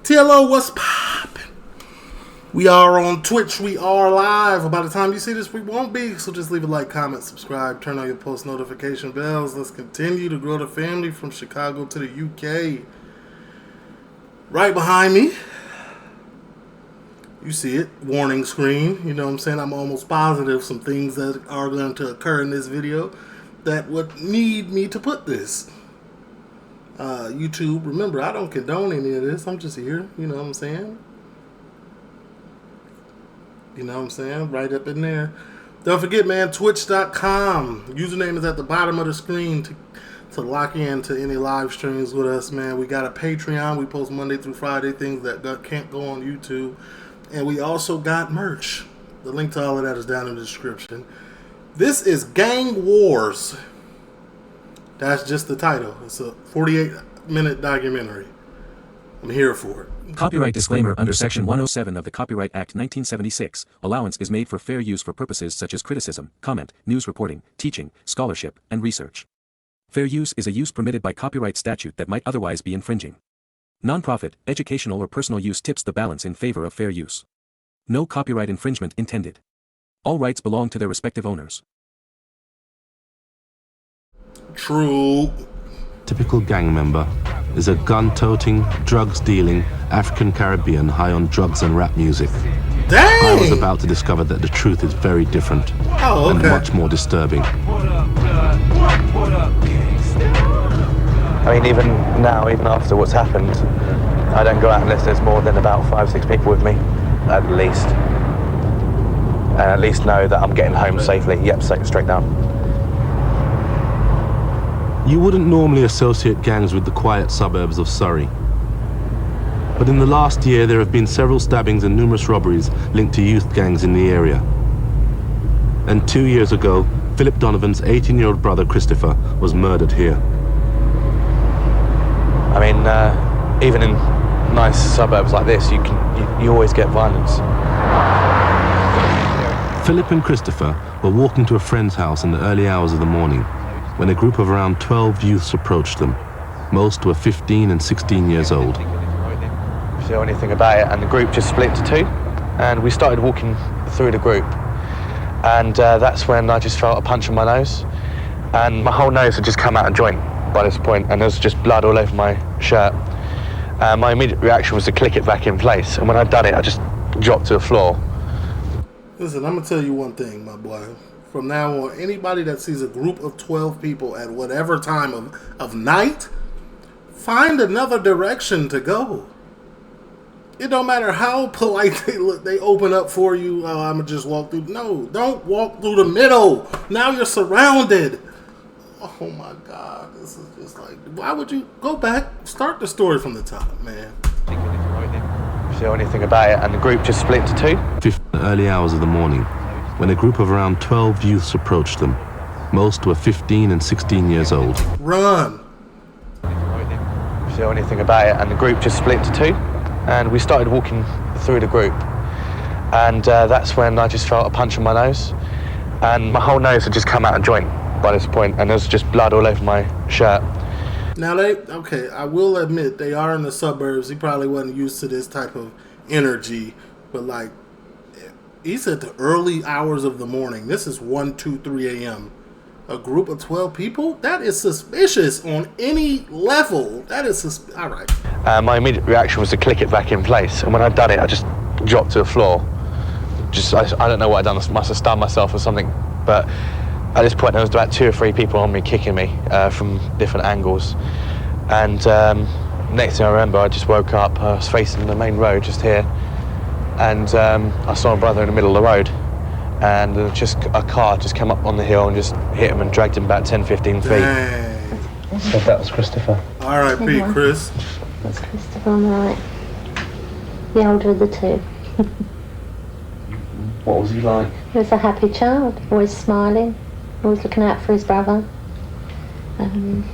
TLO, what's poppin'? We are on Twitch. We are live. By the time you see this, we won't be. So just leave a like, comment, subscribe, turn on your post notification bells. Let's continue to grow the family from Chicago to the UK. Right behind me, you see it, warning screen. You know what I'm saying? I'm almost positive some things that are going to occur in this video that would need me to put this. YouTube, remember, I don't condone any of this. I'm just here, you know what I'm saying? You know what I'm saying? Right up in there. Don't forget, man, twitch.com. Username is at the bottom of the screen to lock in to any live streams with us, man. We got a Patreon. We post Monday through Friday things that can't go on YouTube. And we also got merch. The link to all of that is down in the description. This is Gang Wars. That's just the title. It's a 48-minute documentary. I'm here for it. Copyright disclaimer. Under Section 107 of the Copyright Act 1976, allowance is made for fair use for purposes such as criticism, comment, news reporting, teaching, scholarship, and research. Fair use is a use permitted by copyright statute that might otherwise be infringing. Non-profit, educational or personal use tips the balance in favor of fair use. No copyright infringement intended. All rights belong to their respective owners. True. Typical gang member is a gun-toting, drugs-dealing African Caribbean high on drugs and rap music. Dang! I was about to discover that the truth is very different and much more disturbing. I mean, even now, even after what's happened, I don't go out unless there's more than about 5-6 people with me, at least. And at least know that I'm getting home safely. Yep, straight down. You wouldn't normally associate gangs with the quiet suburbs of Surrey. But in the last year, there have been several stabbings and numerous robberies linked to youth gangs in the area. And 2 years ago, Philip Donovan's 18-year-old brother, Christopher, was murdered here. I mean, even in nice suburbs like this, you always get violence. Philip and Christopher were walking to a friend's house in the early hours of the morning when a group of around 12 youths approached them. Most were 15 and 16 years old. Didn't feel anything about it, and the group just split into two, and we started walking through the group. And that's when I just felt a punch on my nose, and my whole nose had just come out of joint by this point, and there was just blood all over my shirt. My immediate reaction was to click it back in place, and when I'd done it, I just dropped to the floor. Listen, I'm gonna tell you one thing, my boy. From now on, anybody that sees a group of 12 people at whatever time of night, find another direction to go. It don't matter how polite they look, they open up for you. Oh, I'm gonna just walk through. No, don't walk through the middle. Now you're surrounded. Oh my God, this is just like, why would you go back? Start the story from the top, man. Didn't feel anything about it, and the group just split into two. In the early hours of the morning, when a group of around 12 youths approached them. Most were 15 and 16 years old. Run! Didn't feel anything about it, and the group just split into two, and we started walking through the group. And that's when I just felt a punch on my nose, and my whole nose had just come out of joint by this point, and there was just blood all over my shirt. Now okay, I will admit they are in the suburbs. He probably wasn't used to this type of energy, but like, he said the early hours of the morning. This is 1, 2, 3 a.m. A group of 12 people? That is suspicious on any level. That is all right. My immediate reaction was to click it back in place, and when I'd done it, I just dropped to the floor. I don't know what I'd done. I must have stunned myself or something. But at this point, there was about 2 or 3 people on me kicking me from different angles. And next thing I remember, I just woke up. I was facing the main road just here. And I saw my brother in the middle of the road, and just a car just came up on the hill and just hit him and dragged him about 10, 15 feet. Dang. So that was Christopher. R.I.P. Chris. That's Christopher, I'm right. The older of the two. What was he like? He was a happy child, always smiling, always looking out for his brother. You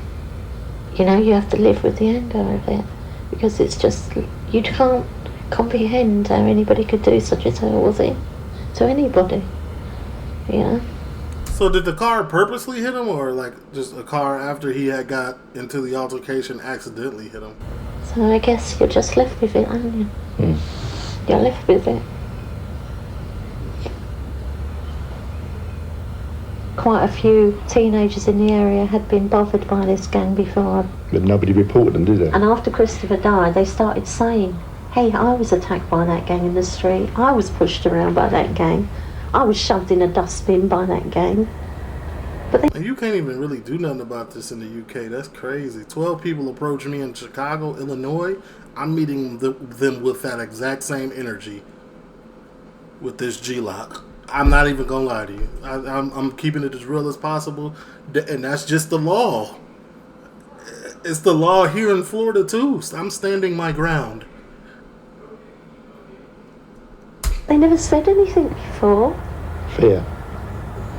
know, you have to live with the anger of it, because it's just, you can't comprehend how anybody could do such a terrible thing to anybody, you know. So did the car purposely hit him, or like just a car after he had got into the altercation accidentally hit him? So I guess you're just left with it, aren't you? You're left with it. Quite a few teenagers in the area had been bothered by this gang before. But nobody reported them, did they? And after Christopher died, they started saying, hey, I was attacked by that gang in the street. I was pushed around by that gang. I was shoved in a dustbin by that gang. And you can't even really do nothing about this in the UK. That's crazy. 12 people approach me in Chicago, Illinois. I'm meeting them with that exact same energy with this G-Lock. I'm not even going to lie to you. I'm keeping it as real as possible. And that's just the law. It's the law here in Florida, too. I'm standing my ground. They never said anything before. Fear.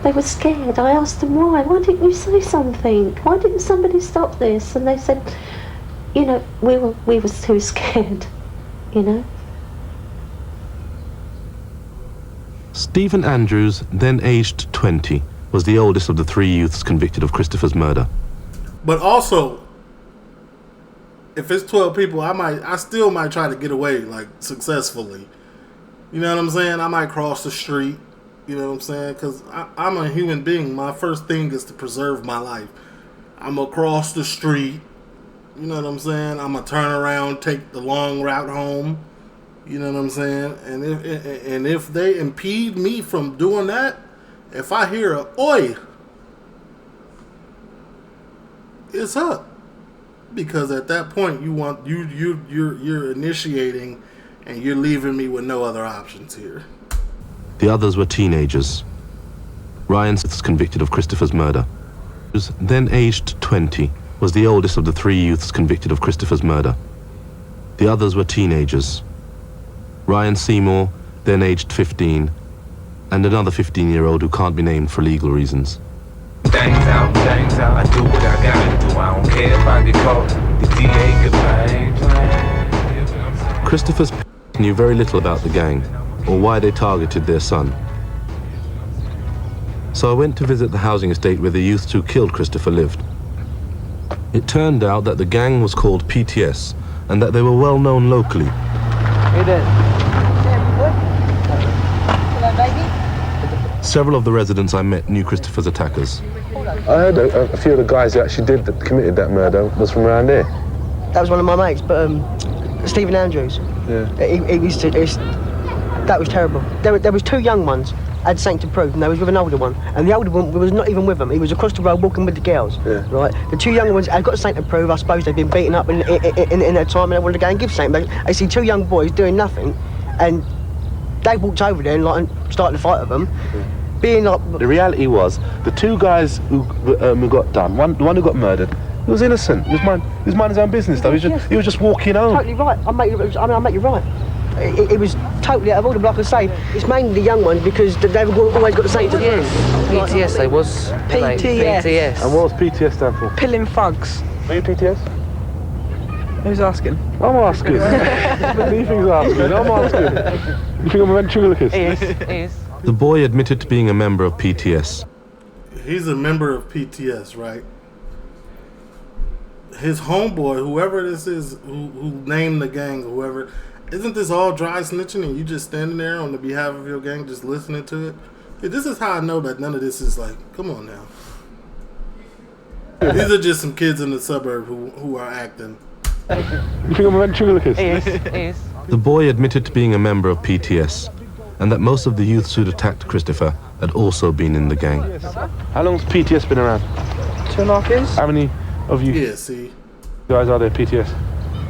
They were scared. I asked them why. Why didn't you say something? Why didn't somebody stop this? And they said, you know, we were too scared, you know. Stephen Andrews, then aged 20, was the oldest of the 3 youths convicted of Christopher's murder. But also, if it's 12 people, I still might try to get away, like, successfully. You know what I'm saying? I might cross the street. You know what I'm saying? Because I'm a human being. My first thing is to preserve my life. I'm going to cross the street. You know what I'm saying? I'm going to turn around, take the long route home. You know what I'm saying? And if they impede me from doing that, if I hear a oi, it's up. Because at that point, you're initiating, and you're leaving me with no other options here. The others were teenagers. Ryan was convicted of Christopher's murder. Then aged 20, was the oldest of the 3 youths convicted of Christopher's murder. The others were teenagers. Ryan Seymour, then aged 15, and another 15-year-old who can't be named for legal reasons. Things out, I do what I gotta do. I don't care if I get caught. The DA goodbye. Christopher's parents knew very little about the gang, or why they targeted their son. So I went to visit the housing estate where the youths who killed Christopher lived. It turned out that the gang was called PTS, and that they were well known locally. Hey there. Hello, baby. Several of the residents I met knew Christopher's attackers. I heard a few of the guys who actually committed that murder was from around here. That was one of my mates, but Stephen Andrews. Yeah. That was terrible. There was 2 young ones had something to prove, and they was with an older one, and the older one was not even with them. He was across the road walking with the girls. Yeah. Right. The 2 younger ones had got something to prove. I suppose they'd been beaten up in their time, and they wanted to go and give something. But they see 2 young boys doing nothing, and they walked over there and started to fight with them. Yeah. Being like, the reality was the 2 guys who got done. The one who got murdered, he was innocent. He was minding his own business though. He was just walking home. Totally right. I make you right. It was totally out of order, but like I say, it's mainly the young ones because they've always got the same to do. PTS, they was. PTS. And what does PTS stand for? Pilling thugs. Are you PTS? Who's asking? I'm asking. Leaving's asking. I'm asking. You think I'm a ventriloquist? He is. The boy admitted to being a member of PTS. He's a member of PTS, right? His homeboy, whoever this is, who named the gang, whoever, isn't this all dry snitching and you just standing there on the behalf of your gang just listening to it? Yeah, this is how I know that none of this is like, come on now. These are just some kids in the suburb who are acting. You think I'm a ventriloquist? He is. The boy admitted to being a member of PTS, and that most of the youths who'd attacked Christopher had also been in the gang. How long's PTS been around? 2.5 years. How many of you Yeah, see. guys are there PTS?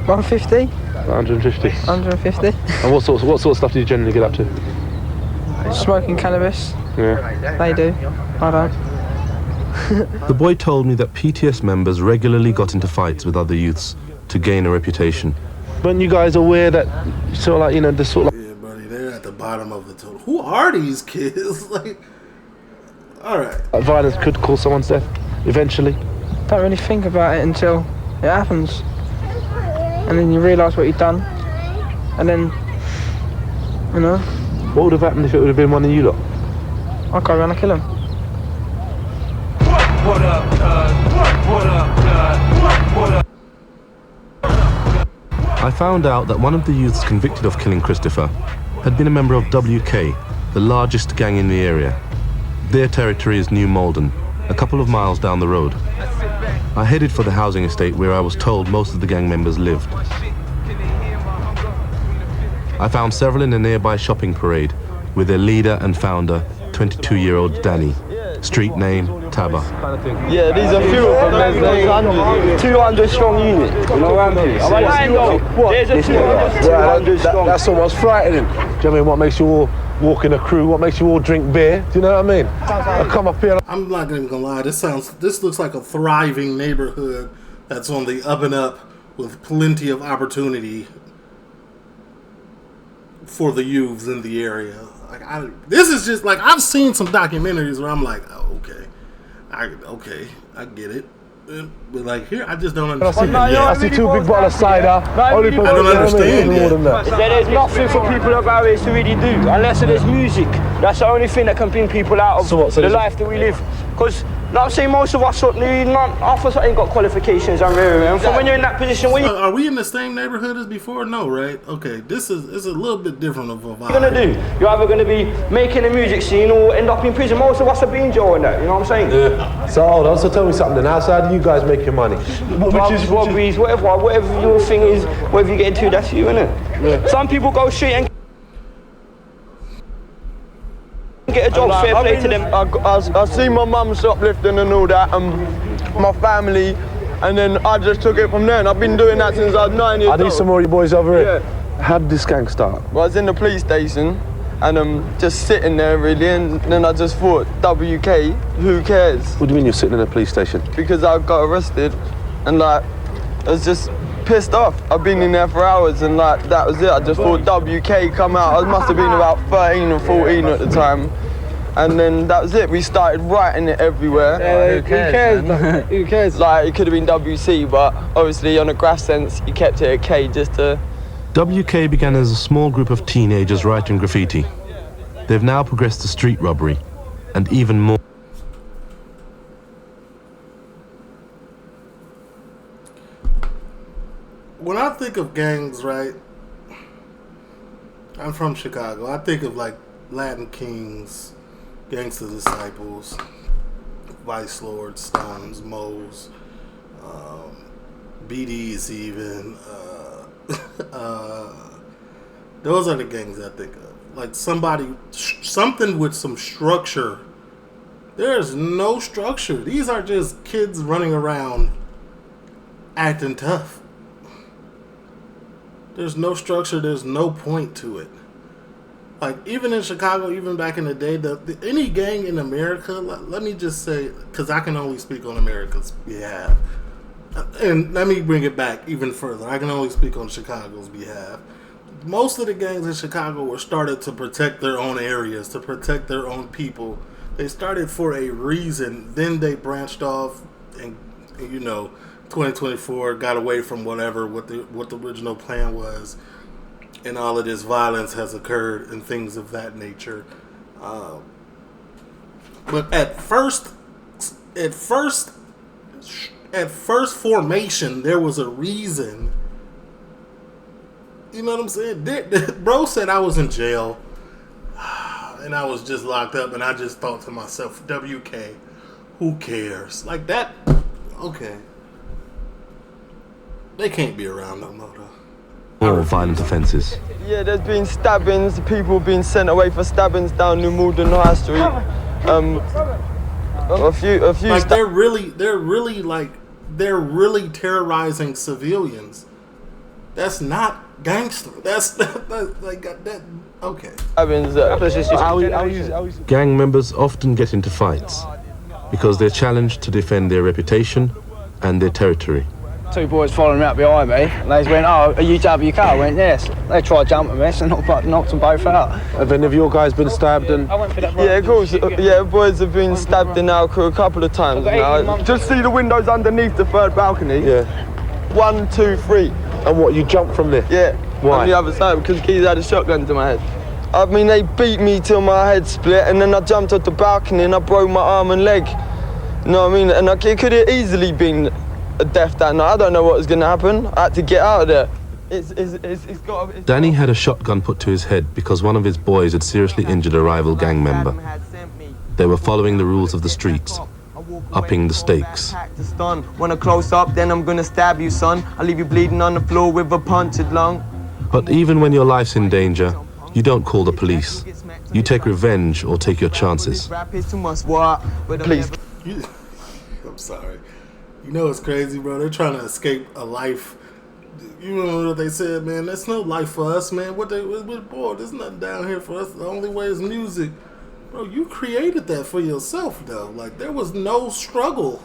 150. 150. 150. And what sort of stuff do you generally get up to? Smoking cannabis. Yeah. They do. I don't. The boy told me that PTS members regularly got into fights with other youths to gain a reputation. Weren't you guys aware that sort of like, you know, the sort of Yeah, buddy, they're at the bottom of the total. Who are these kids? Like, all right. violence could cause someone's death eventually? Don't really think about it until it happens. And then you realise what you've done. And then, you know, What would have happened if it would have been one of you lot? I'll go around and kill him. What up, cuz? What up, cuz? What up? I found out that one of the youths convicted of killing Christopher had been a member of WK, the largest gang in the area. Their territory is New Malden, a couple of miles down the road. I headed for the housing estate where I was told most of the gang members lived. I found several in a nearby shopping parade with their leader and founder, 22-year-old Danny. Street name, Taba. Yeah, these are few of them. There's 200 strong unit. You know around here. There's a 200 strong. That's almost frightening. Do you know what I mean? What makes you all walk in a crew? What makes you all drink beer? Do you know what I mean? I come up here. I'm not even gonna lie. This looks like a thriving neighborhood that's on the up and up with plenty of opportunity for the youths in the area. Like this is just like I've seen some documentaries where I'm like, oh, okay, I get it, but like here I just don't understand. I see two big bottles of cider. I don't understand that. There's nothing for people of our age to really do unless there's music. That's the only thing that can bring people out of the life that we live. Because I'm saying most of us, half of us ain't got qualifications and from when you're in that position, are we in the same neighborhood as before? No, right? Okay, it's a little bit different of a vibe. What are you gonna do? You're either gonna be making a music scene or end up in prison. Most of us are being jailed and that. You know what I'm saying? Yeah. So hold on. So tell me something. Then, how do you guys make your money? Robberies, whatever your thing is, whatever you get into, that's you, innit? Yeah. Some people go straight and get a job, fair play to them. I see my mum shoplifting and all that, my family, and then I just took it from there, and I've been doing that since I was 9 years old. I need some more of you boys over here. Yeah. How did this gang start? Well, I was in the police station, and just sitting there really, and then I just thought, WK, who cares? What do you mean you're sitting in a police station? Because I got arrested, and like, I was just pissed off. I've been in there for hours, and like, that was it. I just thought WK come out. I must have been about 13 or 14 at the time. And then that was it. We started writing it everywhere. Yeah, who cares? Who cares? Like, it could have been WC, but obviously on a grass sense, you kept it a K just to... WK began as a small group of teenagers writing graffiti. They've now progressed to street robbery, and even more. When I think of gangs, right, I'm from Chicago. I think of like Latin Kings, Gangsta Disciples, Vice Lords, Stones, Moes, BDs even. Those are the gangs I think of. Like something with some structure. There's no structure. These are just kids running around acting tough. There's no structure. There's no point to it. Like, even in Chicago, even back in the day, any gang in America, let me just say, because I can only speak on America's behalf, and let me bring it back even further. I can only speak on Chicago's behalf. Most of the gangs in Chicago were started to protect their own areas, to protect their own people. They started for a reason. Then they branched off, and 2024 got away from what the original plan was. And all of this violence has occurred and things of that nature. But at first formation, there was a reason. You know what I'm saying? Bro said I was in jail, and I was just locked up, and I just thought to myself, WK, who cares? Like that, okay. They can't be around no more, though. All violent offences. Yeah, there's been stabbings, people being sent away for stabbings down New Malden High Street. A few. Like they're really terrorizing civilians. That's not gangster. That's like that. Okay. Gang members often get into fights because they're challenged to defend their reputation and their territory. Two boys following me out behind me, and they went, "Oh, are you WK?" I went, "Yes." They tried jumping me, and knocked them both out. Have any of your guys been stabbed? And I went for that. Yeah, of course. Yeah, boys have been stabbed in our crew a couple of times now. Just see the windows underneath the third balcony. Yeah. 1, 2, 3. And what? You jumped from there? Yeah. Why? On the other side, because Keys had a shotgun to my head. I mean, they beat me till my head split, and then I jumped off the balcony and I broke my arm and leg. You know what I mean? And it could have easily been a death that night. I don't know what was going to happen. I had to get out of there. It's got. Danny had a shotgun put to his head because one of his boys had seriously injured a rival gang member. They were following the rules of the streets, upping the stakes. Wanna close up, then I'm gonna stab you, son. I'll leave you bleeding on the floor with a punctured lung. But even when your life's in danger, you don't call the police. You take revenge or take your chances. Please. I'm sorry. You know it's crazy, bro. They're trying to escape a life. You know what they said, man? That's no life for us, man. Boy, there's nothing down here for us. The only way is music. Bro, you created that for yourself, though. Like, there was no struggle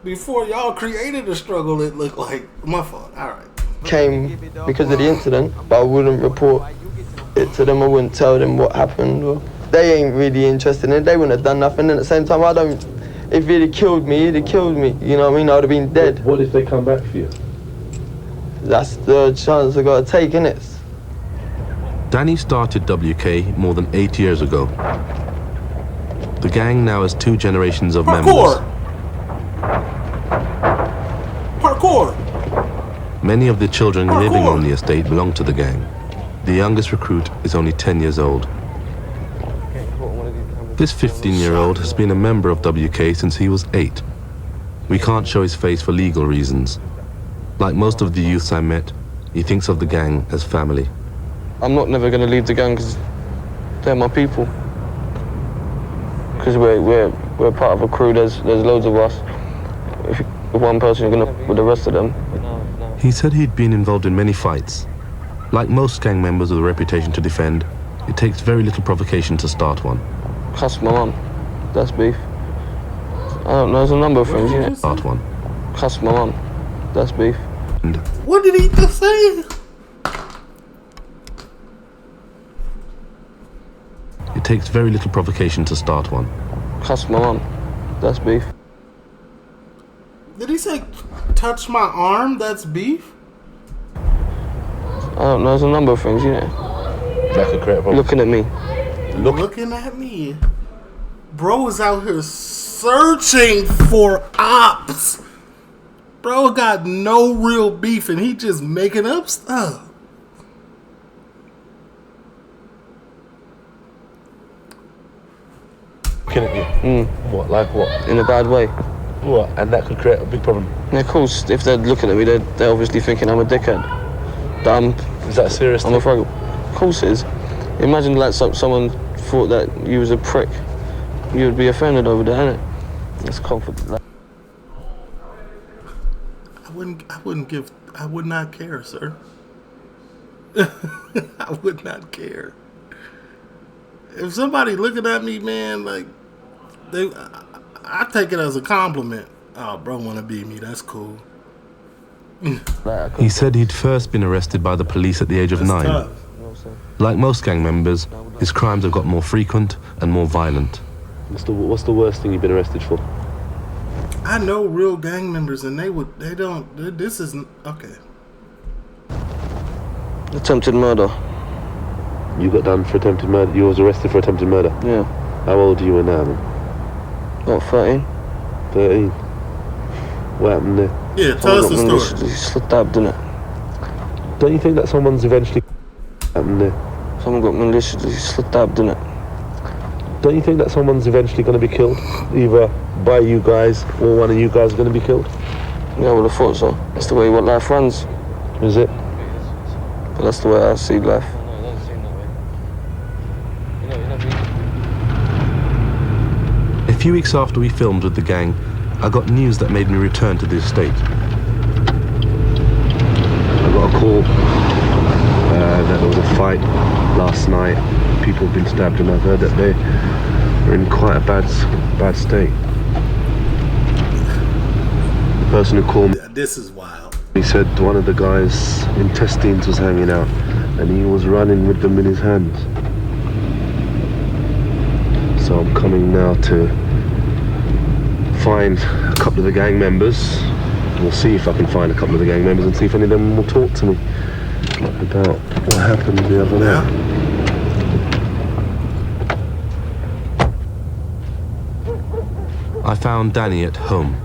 before y'all created a struggle. It looked like my fault. All right. Came because of the incident, but I wouldn't report it to them. I wouldn't tell them what happened. Or they ain't really interested in it. They wouldn't have done nothing. And at the same time, if he'd have killed me, he'd have killed me. You know what I mean? I would have been dead. What if they come back for you? That's the chance I got to take, innit? Danny started WK more than 8 years ago. The gang now has 2 generations of members. Parkour! Many of the children living on the estate belong to the gang. The youngest recruit is only 10 years old. This 15-year-old has been a member of WK since he was 8. We can't show his face for legal reasons. Like most of the youths I met, he thinks of the gang as family. I'm not never going to leave the gang because they're my people. Because we're part of a crew. There's loads of us. If one person, you're going to with the rest of them. He said he'd been involved in many fights. Like most gang members with a reputation to defend, it takes very little provocation to start one. Cuss my mum. That's beef. I don't know. There's a number of things. Yeah. Start one. Cuss my mum. That's beef. And what did he just say? It takes very little provocation to start one. Cuss my mum. That's beef. Did he say, touch my arm? That's beef? I don't know. There's a number of things, you know. That could create a problem. Looking at me. Looking at me. Bro is out here searching for ops. Bro got no real beef and he just making up stuff. Looking at you? What, like what? In a bad way. What? And that could create a big problem? Yeah, of course. If they're looking at me, they're obviously thinking I'm a dickhead. That is that a serious thing? I'm a fraggle. Of course it is. Imagine like someone thought that you was a prick. You would be offended over there, innit? It's confident. I would not care, sir. I would not care. If somebody looking at me, man, like, I take it as a compliment. Oh, bro wanna beat me, that's cool. He said he'd first been arrested by the police at the age of 9. Tough. Like most gang members, his crimes have got more frequent and more violent. What's the worst thing you've been arrested for? I know real gang members and this isn't, okay. Attempted murder. You got done for attempted murder? You was arrested for attempted murder? Yeah. How old are you now, man? What, 13? 13? What happened there? Yeah, tell us the story. He stabbed, didn't it? Don't you think that someone's eventually happened there? Someone got maliciously stabbed, didn't it? Don't you think that someone's eventually going to be killed? Either by you guys or one of you guys is going to be killed? Yeah, I would have thought so. That's the way what life runs. Is it? But that's the way I see life. A few weeks after we filmed with the gang, I got news that made me return to the estate. I got a call that there was a fight last night. People have been stabbed, and I've heard that they are in quite a bad state. The person who called me, This is wild. he said one of the guy's intestines was hanging out, and he was running with them in his hands. So I'm coming now to find a couple of the gang members. We'll see if I can find a couple of the gang members and see if any of them will talk to me about what happened the other night. I found Danny at home.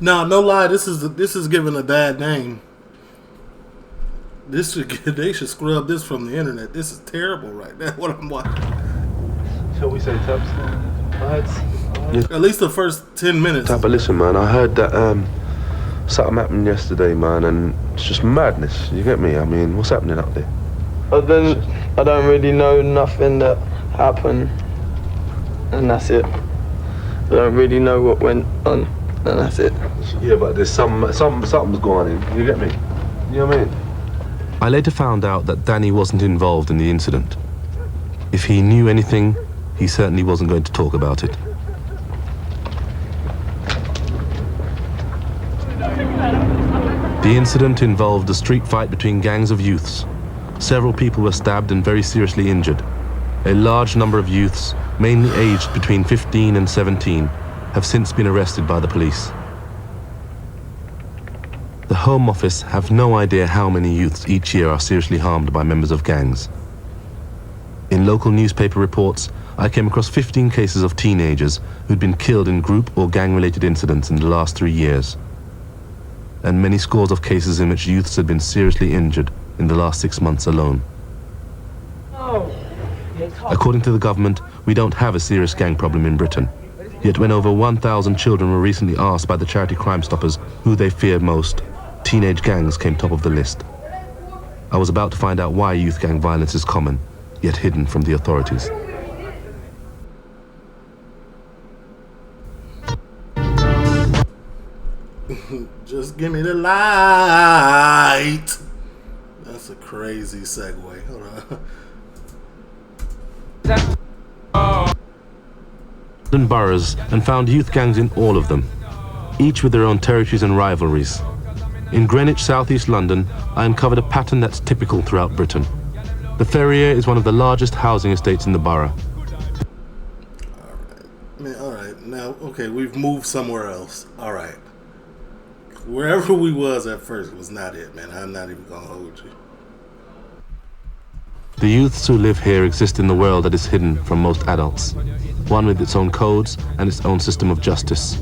No lie. This is giving a bad name. They should scrub this from the internet. This is terrible right now. What I'm watching. Shall we say Tabs? At least the first 10 minutes. Tab, but listen, man. I heard that something happened yesterday, man, and it's just madness. You get me? I mean, what's happening up there? I don't really know nothing that happened, and that's it. I don't really know what went on, and that's it. Yeah, but there's something's going on. You get me? You know what I mean? I later found out that Danny wasn't involved in the incident. If he knew anything, he certainly wasn't going to talk about it. The incident involved a street fight between gangs of youths. Several people were stabbed and very seriously injured. A large number of youths, mainly aged between 15 and 17, have since been arrested by the police. The Home Office have no idea how many youths each year are seriously harmed by members of gangs. In local newspaper reports, I came across 15 cases of teenagers who'd been killed in group or gang-related incidents in the last 3 years, and many scores of cases in which youths had been seriously injured in the last 6 months alone. According to the government, we don't have a serious gang problem in Britain. Yet when over 1,000 children were recently asked by the charity Crime Stoppers who they fear most, teenage gangs came top of the list. I was about to find out why youth gang violence is common, yet hidden from the authorities. Just give me the light. That's a crazy segue. Hold on. Boroughs and found youth gangs in all of them, each with their own territories and rivalries. In Greenwich, southeast London, I uncovered a pattern that's typical throughout Britain. The Ferrier is one of the largest housing estates in the borough. All right. Now, okay, we've moved somewhere else. All right. Wherever we was at first was not it, man. I'm not even gonna hold you. The youths who live here exist in the world that is hidden from most adults, one with its own codes and its own system of justice.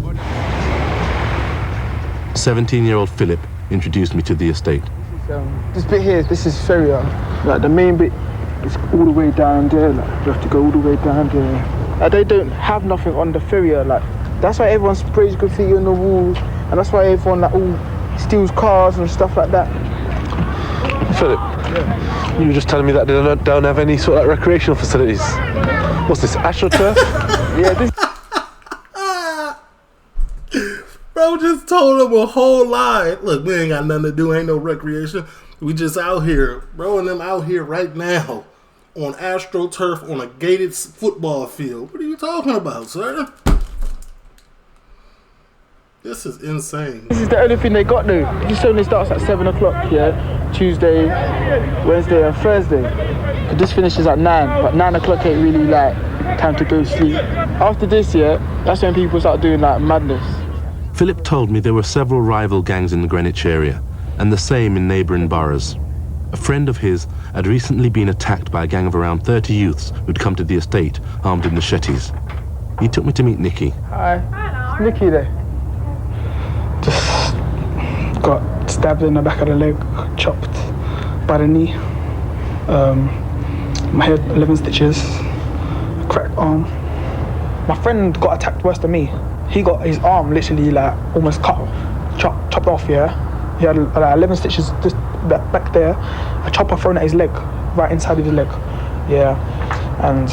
17-year-old Philip introduced me to the estate. This bit here, this is Ferrier. Like the main bit is all the way down there. Like you have to go all the way down there. Like they don't have nothing on the Ferrier. Like that's why everyone sprays graffiti on the walls, and that's why everyone like all steals cars and stuff like that. Philip, you were just telling me that they don't have any sort of like recreational facilities. What's this, AstroTurf? Yeah, this. Bro just told him a whole lie. Look, we ain't got nothing to do. Ain't no recreation. We just out here. Bro and them out here right now on AstroTurf on a gated football field. What are you talking about, sir? This is insane. This is the only thing they got though. This only starts at 7 o'clock, yeah? Tuesday, Wednesday and Thursday. But this finishes at 9, but 9 o'clock ain't really like time to go sleep. After this, yeah, that's when people start doing like madness. Philip told me there were several rival gangs in the Greenwich area, and the same in neighbouring boroughs. A friend of his had recently been attacked by a gang of around 30 youths who'd come to the estate, armed with machetes. He took me to meet Nicky. Hi. Nicky there. Just got stabbed in the back of the leg, chopped by the knee. My head, 11 stitches, cracked arm. My friend got attacked worse than me. He got his arm literally like almost chopped off, yeah? He had like 11 stitches just back there. A chopper thrown at his leg, right inside of his leg. Yeah, and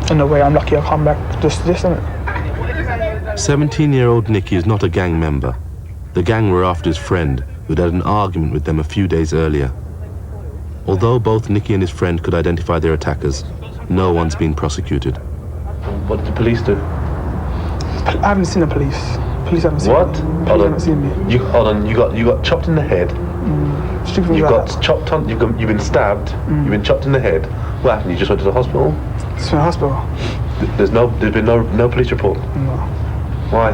in a way I'm lucky I come back just this, innit? 17-year-old Nicky is not a gang member. The gang were after his friend, who'd had an argument with them a few days earlier. Although both Nicky and his friend could identify their attackers, no one's been prosecuted. What did the police do? I haven't seen the police. Police haven't seen what? me. Police haven't seen me. Hold on, you got chopped in the head. You got chopped on. You've been stabbed. You've been chopped in the head. What happened? You just went to the hospital? It's in the hospital. There's been no police report. No. Why?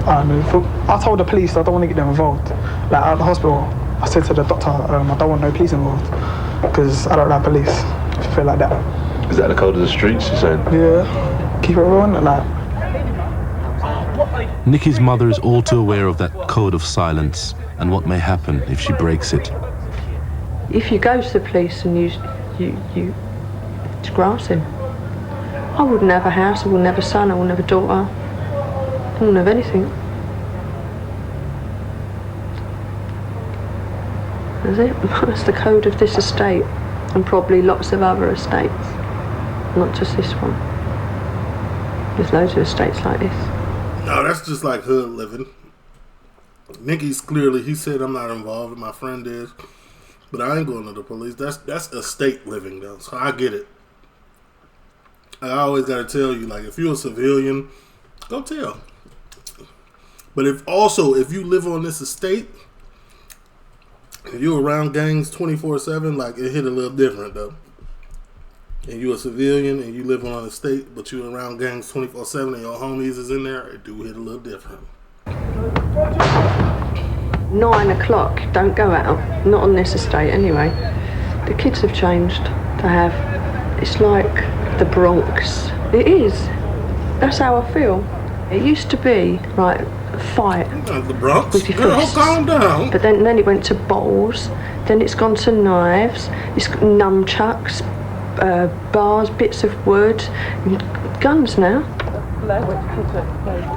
I don't know. I told the police I don't want to get them involved. Like at the hospital, I said to the doctor, I don't want no police involved because I don't like police. I feel like that. Is that the code of the streets? You're saying? Yeah. Keep it rolling like. Nikki's mother is all too aware of that code of silence and what may happen if she breaks it. If you go to the police and you it's grassing. I wouldn't have a house, I wouldn't have a son, I wouldn't have a daughter. I wouldn't have anything. That's it. That's the code of this estate, and probably lots of other estates. Not just this one. There's loads of estates like this. No, that's just like hood living. Nicky's clearly, he said, I'm not involved, my friend is. But I ain't going to the police. That's estate living, though, so I get it. I always got to tell you, like, if you're a civilian, go tell. But if you live on this estate, if you're around gangs 24/7, like, it hit a little different, though. And you're a civilian and you live on an estate, but you're around gangs 24/7 and your homies is in there, it do hit a little different. 9 o'clock, don't go out. Not on this estate anyway. The kids have changed to have, it's like the Bronx. It is. That's how I feel. It used to be like a fight. The Bronx? With your Girl, fists. calm down. But then it went to bottles, then it's gone to knives, it's got nunchucks, bars, bits of wood, guns now.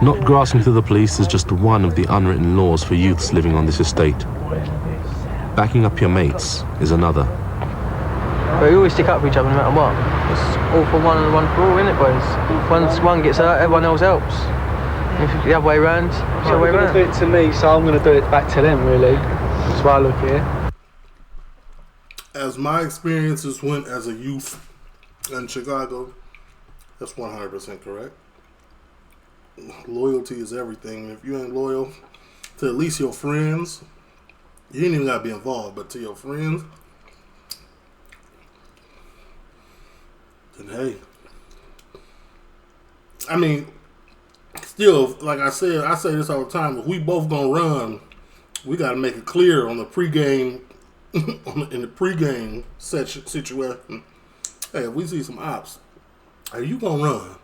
Not grassing to the police is just one of the unwritten laws for youths living on this estate. Backing up your mates is another. But we always stick up for each other no matter what. It's all for one and one for all, isn't it, boys? Once one gets hurt, everyone else helps. If the other way around, it's the other way around. They're going to do it to me, so I'm going to do it back to them, really. That's why I look here. As my experiences went as a youth in Chicago, that's 100% correct. Loyalty is everything. If you ain't loyal to at least your friends, you ain't even got to be involved, but to your friends, then hey. I mean, still, like I said, I say this all the time, if we both gonna run, we got to make it clear on the pregame, in the pregame situation. Hey, if we see some ops, are you gonna run?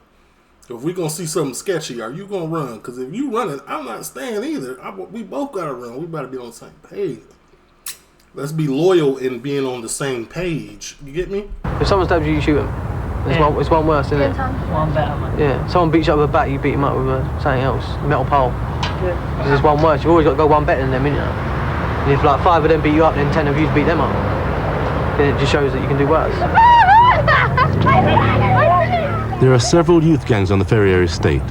If we gonna see something sketchy, are you gonna run? Because if you running, I'm not staying either. We both gotta run. We better be on the same page. Let's be loyal in being on the same page. You get me? If someone stabs you, you shoot them. It's one worse, isn't it? One better, man. Yeah. Someone beats you up with a bat, you beat him up with something else, metal pole. Yeah. Because there's one worse. You've always got to go one better than them, innit? And if like 5 of them beat you up, then 10 of you beat them up. Then it just shows that you can do worse. There are several youth gangs on the Ferrier estate.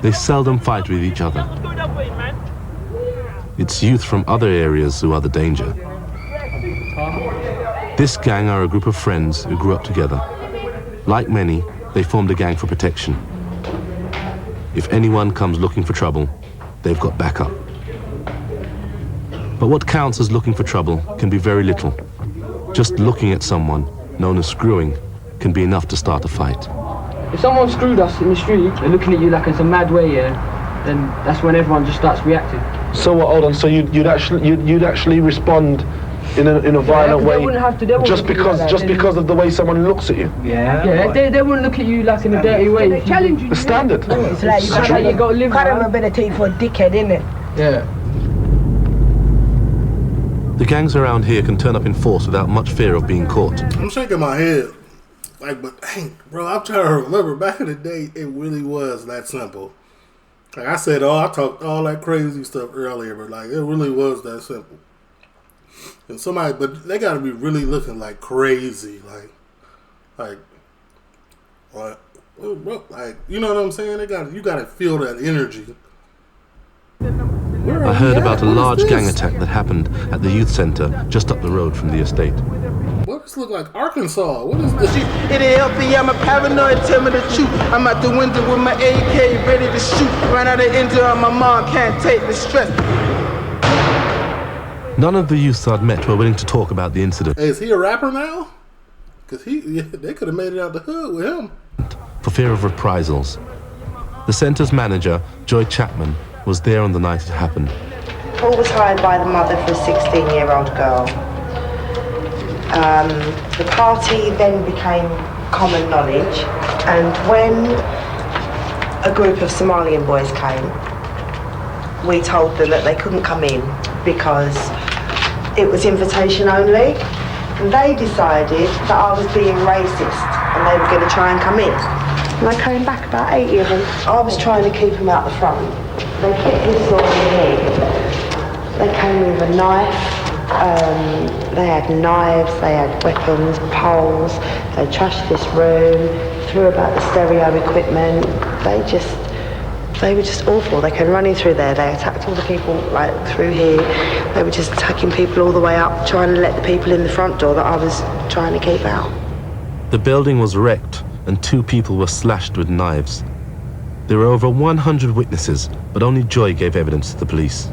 They seldom fight with each other. It's youth from other areas who are the danger. This gang are a group of friends who grew up together. Like many, they formed a gang for protection. If anyone comes looking for trouble, they've got backup. But what counts as looking for trouble can be very little. Just looking at someone, known as screwing, can be enough to start a fight. If someone screwed us in the street, they're looking at you like it's a mad way, yeah, then that's when everyone just starts reacting. So what? Hold on. So you'd actually respond in a violent way, wouldn't have to, just because of the way someone looks at you. Yeah. They wouldn't look at you like in a dirty way. They challenge you. The standard. It's like you got to live. Kind of a bit of tea for a dickhead, isn't it? Yeah. The gangs around here can turn up in force without much fear of being caught. I'm shaking my head. Like, but dang, bro, I'm trying to remember back in the day, it really was that simple. Like I said, I talked all that crazy stuff earlier, but like it really was that simple. And somebody, but they got to be really looking like crazy, like, you know what I'm saying? You got to feel that energy. I heard about a large gang attack that happened at the youth center just up the road from the estate. What does this look like? Arkansas? What is this? It ain't healthy, I'm a paranoid, tell me the truth. I'm out the window with my AK ready to shoot. Ran out of engine, my mom can't take the stress. None of the youths I'd met were willing to talk about the incident. Hey, is he a rapper now? Because they could have made it out the hood with him. For fear of reprisals. The center's manager, Joy Chapman, was there on the night it happened. Paul was hired by the mother for a 16-year-old girl. The party then became common knowledge, and when a group of Somalian boys came, we told them that they couldn't come in because it was invitation only. And they decided that I was being racist and they were going to try and come in. And I came back, about 80 of them. I was trying to keep them out the front. They kicked this door in the head. They came with a knife. They had knives, they had weapons, poles. They trashed this room, threw about the stereo equipment. They were just awful. They came running through there. They attacked all the people like through here. They were just attacking people all the way up, trying to let the people in the front door that I was trying to keep out. The building was wrecked and 2 people were slashed with knives. There were over 100 witnesses, but only Joy gave evidence to the police.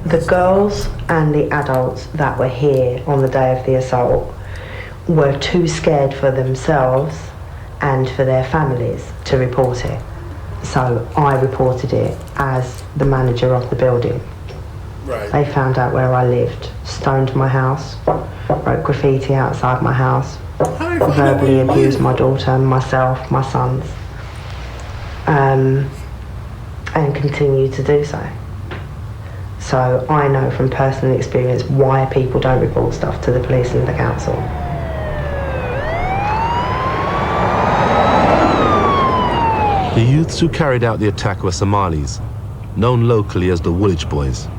The girls and the adults that were here on the day of the assault were too scared for themselves and for their families to report it. So I reported it as the manager of the building. Right. They found out where I lived, stoned my house, wrote graffiti outside my house, verbally abused my daughter, myself, my sons, and continued to do so. So I know from personal experience why people don't report stuff to the police and the council. The youths who carried out the attack were Somalis, known locally as the Woolwich Boys,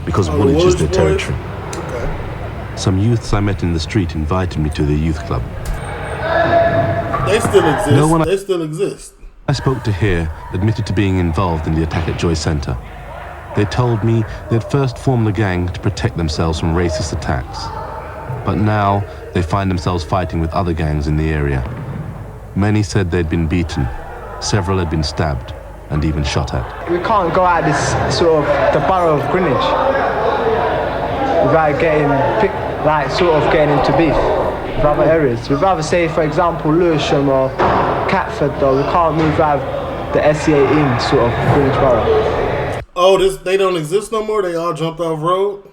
because Woolwich is their territory. Okay. Some youths I met in the street invited me to their youth club. They still exist. They still exist. I spoke to here admitted to being involved in the attack at Joy Centre. They told me they'd first formed the gang to protect themselves from racist attacks. But now they find themselves fighting with other gangs in the area. Many said they'd been beaten. Several had been stabbed and even shot at. We can't go out this sort of the borough of Greenwich without getting into beef with other areas. We'd rather say, for example, Lewisham or Catford, though we can't move out of the SE18 sort of Greenwich borough. Oh, they don't exist no more? They all jumped off road?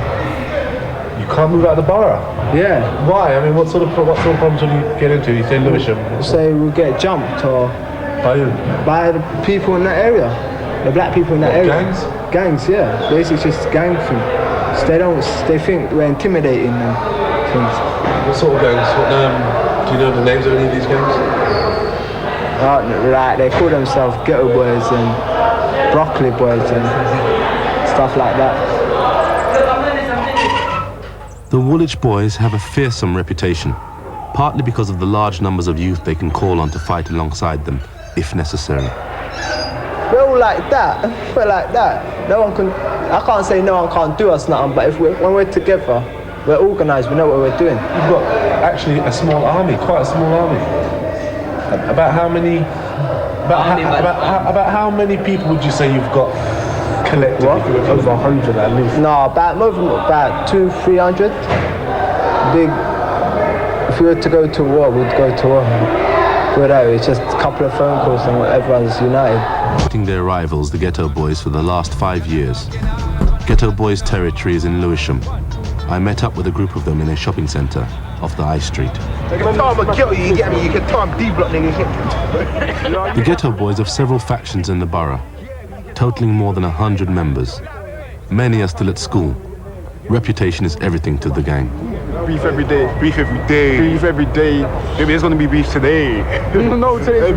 You can't move out of the borough? Yeah. Why? I mean, what sort of problems will you get into? You say Lewisham? Say we get jumped or... By who? By the people in that area. The black people in that area. Gangs? Gangs, yeah. Basically just gang thing. So they think we're intimidating and things. What sort of gangs? Do you know the names of any of these gangs? Like they call themselves Ghetto Boys and Broccoli Boys and stuff like that. The Woolwich Boys have a fearsome reputation, partly because of the large numbers of youth they can call on to fight alongside them, if necessary. We're all like that. We're like that. No one can. I can't say no one can't do us nothing, but when we're together, we're organised. We know what we're doing. You've got actually a small army, quite a small army. About how many? About how many people would you say you've got collectively? What? Over 100 at least. No, about 200-300. If we were to go to war, we'd go to war. Without it's just a couple of phone calls and everyone's united. Fighting their rivals, the Ghetto Boys, for the last 5 years. Ghetto Boys' territory is in Lewisham. I met up with a group of them in a shopping centre off the High Street. You can tell I'm a ghetto, you get me? You can tell I'm D-block, nigga. The Ghetto Boys have several factions in the borough, totaling more than 100 members. Many are still at school. Reputation is everything to the gang. Beef every day, beef every day, beef every day. Maybe there's gonna be beef today. No, today,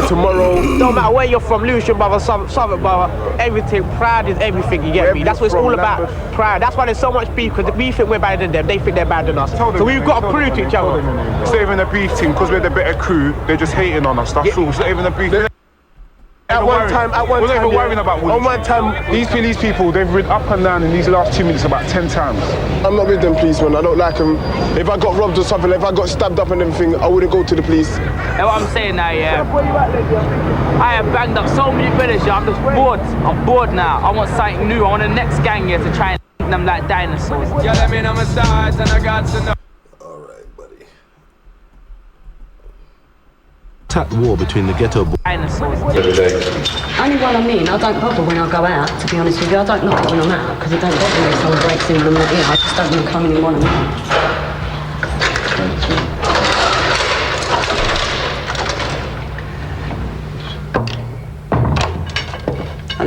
tomorrow. Don't matter where you're from, Lewisham brother, Southwark brother, everything, pride is everything, you get me? That's what it's all about, pride. That's why there's so much beef, because we think we're better than them, they think they're better than us. So we've got to prove to each other. It's not even a beef team, because we're the better crew, they're just hating on us, that's all. It's not even a beef. At one time, we're not even worrying about Woolwich. On one time, these people, they've ridden up and down in these last 2 minutes about 10 times. I'm not with them policemen, I don't like them. If I got robbed or something, if I got stabbed up and everything, I wouldn't go to the police. And what I'm saying now, yeah, I have banged up so many brothers, yeah, I'm just bored. I'm bored now. I want something new. I want the next gang here to try and them like dinosaurs. Yeah, let me know my size and I got to know. At war between the Ghetto Boys. Only when I'm in, I don't bother when I go out, to be honest with you. I don't like it when I'm out, because it don't bother me if someone breaks in when I'm not here. I just don't want to come in and want to know.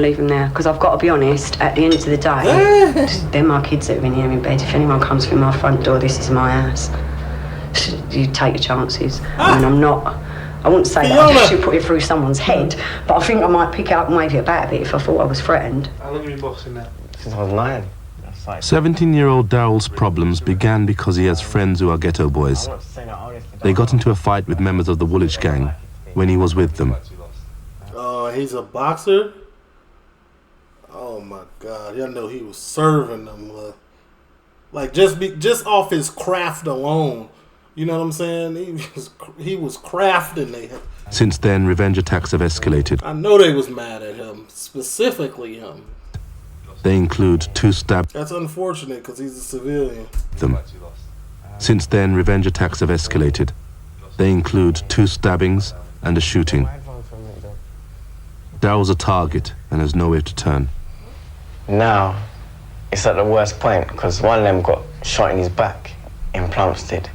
leave them there, because I've got to be honest, at the end of the day, they're my kids that have been here in bed. If anyone comes through my front door, this is my house. You take your chances. I mean, I wouldn't say that I should put it through someone's head, but I think I might pick it up and wave it about a bit if I thought I was threatened. How long have you been boxing now? Since I was 9. 17-year-old Daryl's problems began because he has friends who are ghetto boys. They got into a fight with members of the Woolwich gang when he was with them. Oh, he's a boxer? Oh my God! Y'all know he was serving them. Like just off his craft alone. You know what I'm saying? He was crafting it. Since then, revenge attacks have escalated. I know they was mad at him, specifically him. They include 2 stabs. That's unfortunate because he's a civilian. Since then, revenge attacks have escalated. They include 2 stabbings and a shooting. Daryl's a target and has nowhere to turn. Now, it's at the worst point because one of them got shot in his back in Plumstead.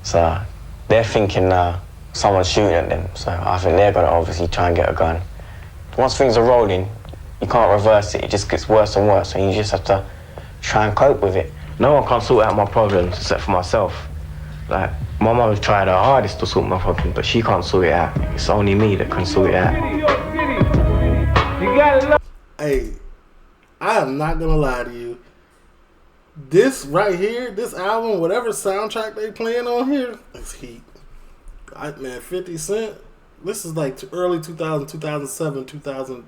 So they're thinking now someone's shooting at them. So I think they're going to obviously try and get a gun. Once things are rolling, you can't reverse it. It just gets worse and worse, and you just have to try and cope with it. No one can sort out my problems except for myself. Like, my mum's tried her hardest to sort my problems, but she can't sort it out. It's only me that can sort it out. Hey, I am not gonna lie to you. This right here, this album, whatever soundtrack they playing on here, is heat. Man, 50 Cent. This is like early 2000, 2007, 2000.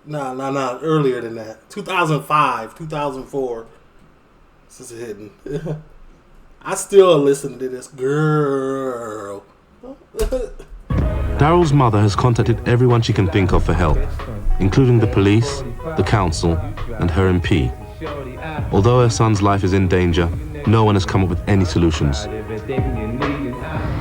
No, earlier than that. 2005, 2004. This is hidden. I still listen to this girl. Daryl's mother has contacted everyone she can think of for help, including the police, the council, and her MP. Although her son's life is in danger, no one has come up with any solutions.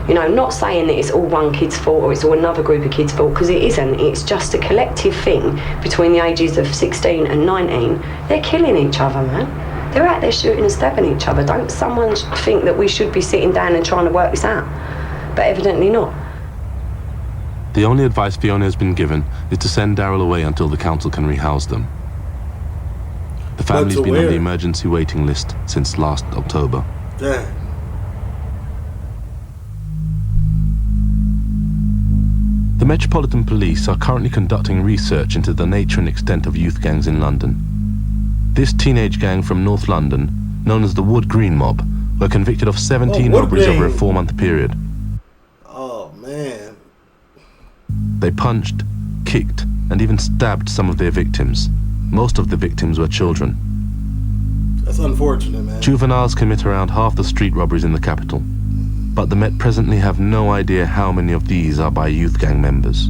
You know, not saying that it's all one kid's fault or it's all another group of kids' fault, because it isn't. It's just a collective thing between the ages of 16 and 19. They're killing each other, man. They're out there shooting and stabbing each other. Don't someone think that we should be sitting down and trying to work this out? But evidently not. The only advice Fiona has been given is to send Daryl away until the council can rehouse them. The family's been on the emergency waiting list since last October. Damn. The Metropolitan Police are currently conducting research into the nature and extent of youth gangs in London. This teenage gang from North London, known as the Wood Green Mob, were convicted of 17 robberies over a 4-month period. Oh, man. They punched, kicked, and even stabbed some of their victims. Most of the victims were children. That's unfortunate, man. Juveniles commit around half the street robberies in the capital, but the Met presently have no idea how many of these are by youth gang members.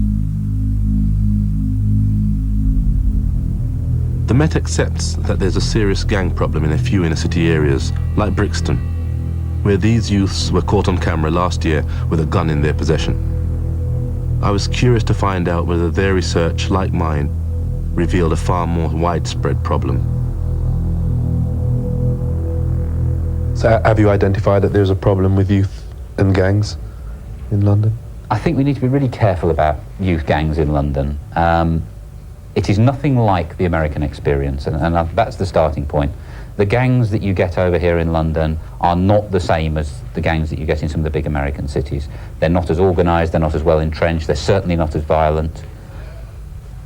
The Met accepts that there's a serious gang problem in a few inner-city areas, like Brixton, where these youths were caught on camera last year with a gun in their possession. I was curious to find out whether their research, like mine, revealed a far more widespread problem. So have you identified that there's a problem with youth and gangs in London? I think we need to be really careful about youth gangs in London. It is nothing like the American experience, and that's the starting point. The gangs that you get over here in London are not the same as the gangs that you get in some of the big American cities. They're not as organised, they're not as well entrenched, they're certainly not as violent.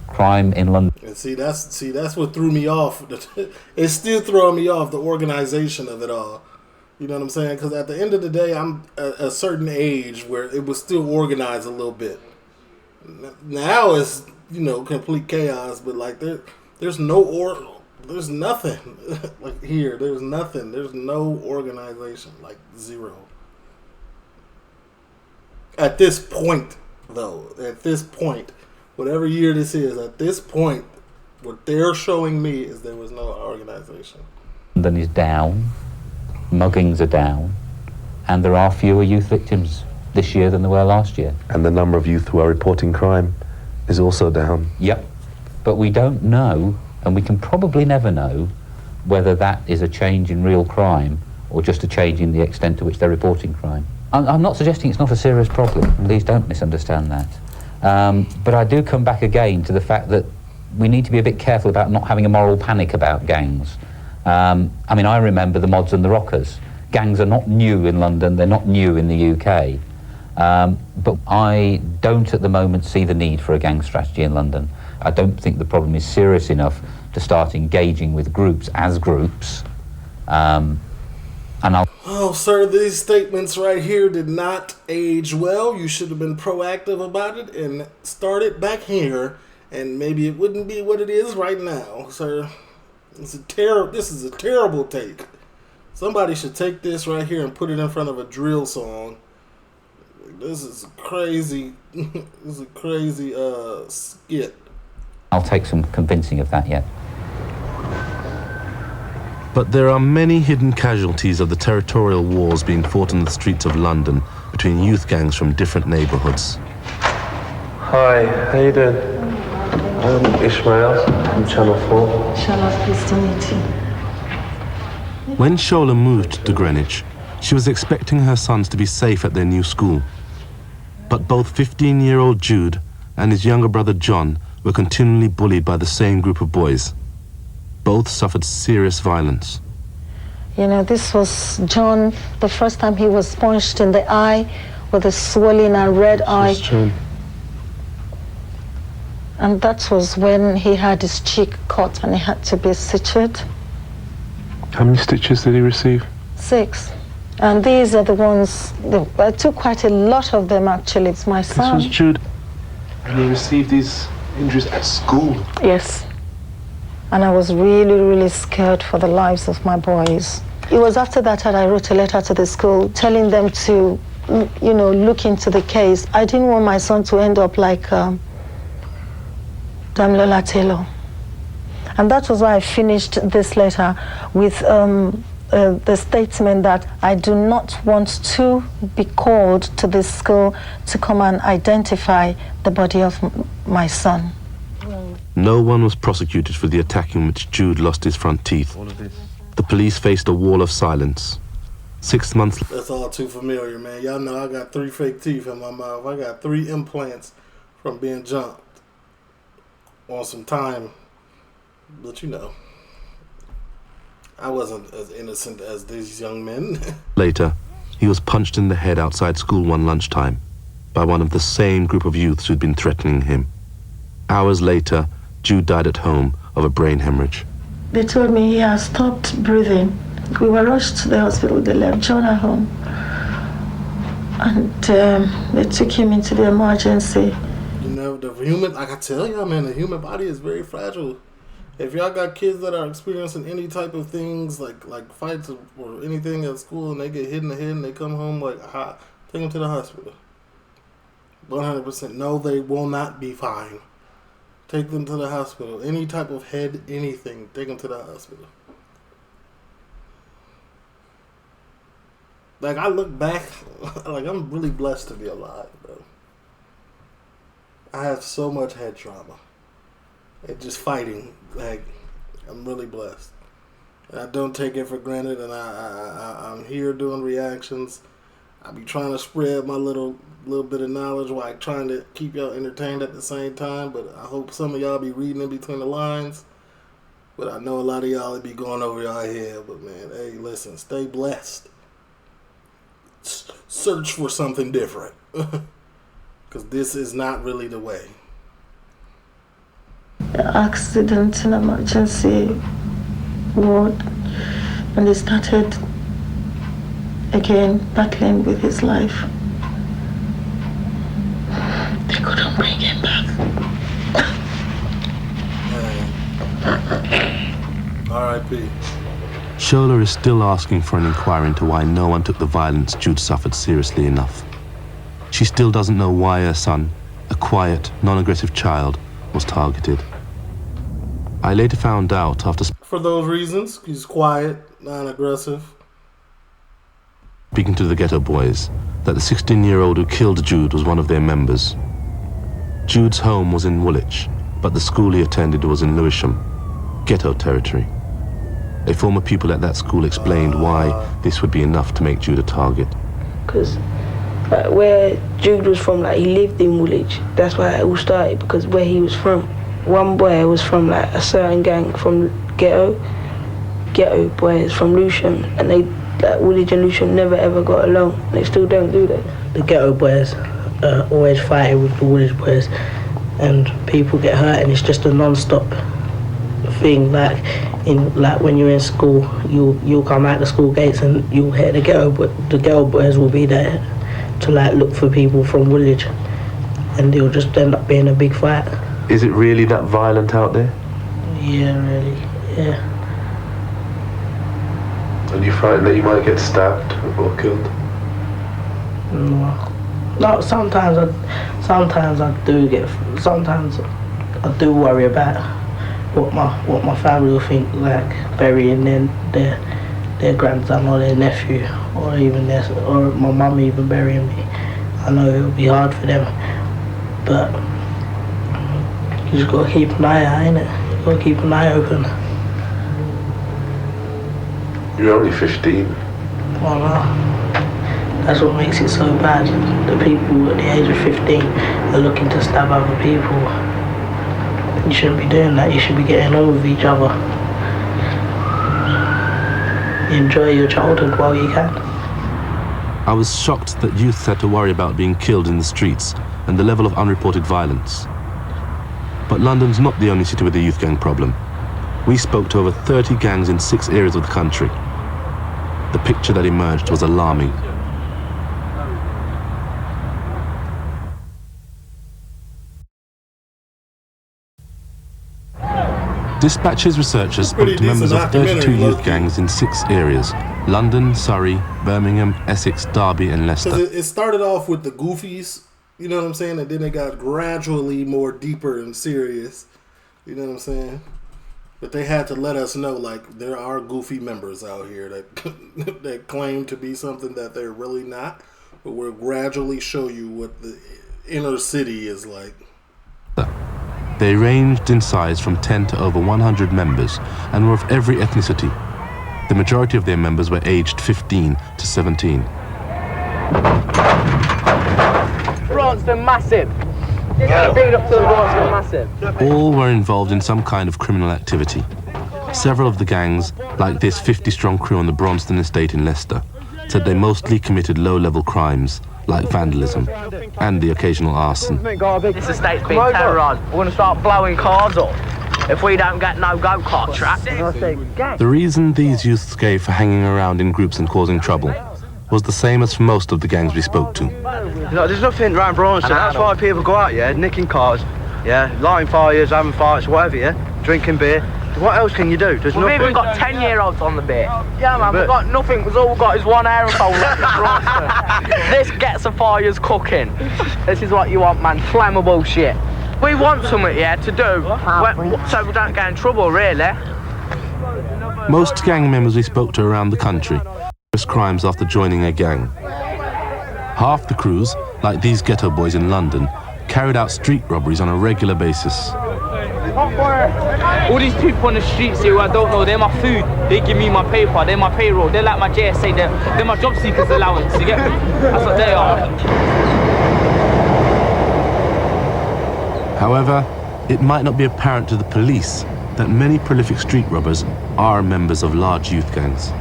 Crime in London. And see, that's what threw me off. It's still throwing me off, the organization of it all. You know what I'm saying? Because at the end of the day, I'm at a certain age where it was still organized a little bit. Now it's, you know, complete chaos. But like there's nothing like here. There's nothing. There's no organization. Like zero. At this point, though, whatever year this is, at this point, what they're showing me is there was no organization. London is down. Muggings are down, and there are fewer youth victims this year than there were last year. And the number of youth who are reporting crime is also down. Yep, but we don't know, and we can probably never know, whether that is a change in real crime or just a change in the extent to which they're reporting crime. I'm not suggesting it's not a serious problem. Please don't misunderstand that. But I do come back again to the fact that we need to be a bit careful about not having a moral panic about gangs. I mean, I remember the Mods and the Rockers. Gangs are not new in London, they're not new in the UK. But I don't at the moment see the need for a gang strategy in London. I don't think the problem is serious enough to start engaging with groups as groups. Oh, sir, these statements right here did not age well. You should have been proactive about it and started back here, and maybe it wouldn't be what it is right now, sir. This is a terrible take. Somebody should take this right here and put it in front of a drill song. This is crazy. This is a crazy skit. I'll take some convincing of that yet. But there are many hidden casualties of the territorial wars being fought in the streets of London between youth gangs from different neighbourhoods. Hi, how you doing? I'm Ishmael from Channel 4. Charlotte, pleased to meet you. When Shola moved to Greenwich, she was expecting her sons to be safe at their new school. But both 15-year-old Jude and his younger brother John were continually bullied by the same group of boys. Both suffered serious violence. You know, this was John, the first time he was punched in the eye with a swollen and red eye. And that was when he had his cheek cut and he had to be stitched. How many stitches did he receive? 6. And these are the ones, I took quite a lot of them actually. It's my son. This was Jude. And he received these injuries at school? Yes. And I was really, really scared for the lives of my boys. It was after that I wrote a letter to the school telling them to, you know, look into the case. I didn't want my son to end up like Damilola Taylor. And that was why I finished this letter with the statement that I do not want to be called to this school to come and identify the body of my son. No one was prosecuted for the attack in which Jude lost his front teeth. The police faced a wall of silence. 6 months... That's all too familiar, man. Y'all know I got 3 fake teeth in my mouth. I got 3 implants from being jumped on some time. But you know, I wasn't as innocent as these young men. Later, he was punched in the head outside school one lunchtime by one of the same group of youths who'd been threatening him. Hours later, Jude died at home of a brain hemorrhage. They told me he has stopped breathing. We were rushed to the hospital. They left John at home. And they took him into the emergency. You know, the human, like I tell y'all, man, the human body is very fragile. If y'all got kids that are experiencing any type of things, like fights or anything at school, and they get hit in the head and they come home like hot, take them to the hospital. 100%. No, they will not be fine. Take them to the hospital. Any type of head, anything, take them to the hospital. Like, I look back, like, I'm really blessed to be alive, bro. I have so much head trauma. And just fighting, like, I'm really blessed. And I don't take it for granted, and I'm here doing reactions. I be trying to spread my little bit of knowledge while trying to keep y'all entertained at the same time, but I hope some of y'all be reading in between the lines. But I know a lot of y'all be going over y'all head. But man, hey, listen, stay blessed. Search for something different. Because this is not really the way. Accident and emergency ward, and they started again battling with his life. They couldn't bring him back. R.I.P. Shola is still asking for an inquiry into why no one took the violence Jude suffered seriously enough. She still doesn't know why her son, a quiet, non-aggressive child, was targeted. I later found out after... For those reasons, he's quiet, non-aggressive. Speaking to the Ghetto Boys, that the 16-year-old who killed Jude was one of their members. Jude's home was in Woolwich, but the school he attended was in Lewisham, ghetto territory. A former pupil at that school explained why this would be enough to make Jude a target. Because Like where Jude was from, like he lived in Woolwich. That's why it all started, because where he was from. One boy was from like a certain gang from ghetto boys from Lewisham, and they, like Woolwich and Lewisham never ever got along. They still don't do that. The ghetto boys are always fighting with the Woolwich boys, and people get hurt, and it's just a non-stop thing. Like when you're in school, you'll come out the school gates and you'll hear the ghetto boys will be there to like look for people from Woolwich, and it'll just end up being a big fight. Is it really that violent out there? Yeah, really, yeah. And you frightened that you might get stabbed or killed? No, sometimes I do worry about what my family will think, like burying their grandson or their nephew, or even or my mum even burying me. I know it'll be hard for them, but you just gotta keep an eye out, innit? You gotta keep an eye open. You're only 15. Well, no. That's what makes it so bad. The people at the age of 15 are looking to stab other people. You shouldn't be doing that. You should be getting on with each other. Enjoy your childhood while you can. I was shocked that youth had to worry about being killed in the streets and the level of unreported violence. But London's not the only city with a youth gang problem. We spoke to over 30 gangs in 6 areas of the country. The picture that emerged was alarming. Dispatch's researchers spoke to members of 32 youth gangs in 6 areas: London, Surrey, Birmingham, Essex, Derby and Leicester. Because it started off with the goofies, you know what I'm saying? And then it got gradually more deeper and serious, you know what I'm saying? But they had to let us know, like, there are goofy members out here that that claim to be something that they're really not. But we'll gradually show you what the inner city is like. They ranged in size from 10 to over 100 members and were of every ethnicity. The majority of their members were aged 15 to 17. Braunston massive. Yeah. Big up to the Braunston massive. All were involved in some kind of criminal activity. Several of the gangs, like this 50-strong crew on the Braunston estate in Leicester, said they mostly committed low-level crimes, like vandalism and the occasional arson. This estate's been terrorised. We're going to start blowing cars up if we don't get no go-kart track. The reason these youths gave for hanging around in groups and causing trouble was the same as for most of the gangs we spoke to. No, there's nothing around Braunston. That's why people go out, yeah, nicking cars, yeah, lighting fires, having fights, whatever, yeah, drinking beer. What else can you do? There's We've nothing. even got 10-year-olds on the beer. Yeah, man, we've got nothing. Because all we've got is one aerosol left in Braunston. This gets the fires cooking. This is what you want, man. Flammable shit. We want something, yeah, to do, so we don't get in trouble, really. Most gang members we spoke to around the country risked crimes after joining a gang. Half the crews, like these ghetto boys in London, carried out street robberies on a regular basis. All these people on the streets here who I don't know, they're my food. They give me my paper, they're my payroll, they're like my JSA, they're my job seekers allowance, you get me? That's what they are. However, it might not be apparent to the police that many prolific street robbers are members of large youth gangs.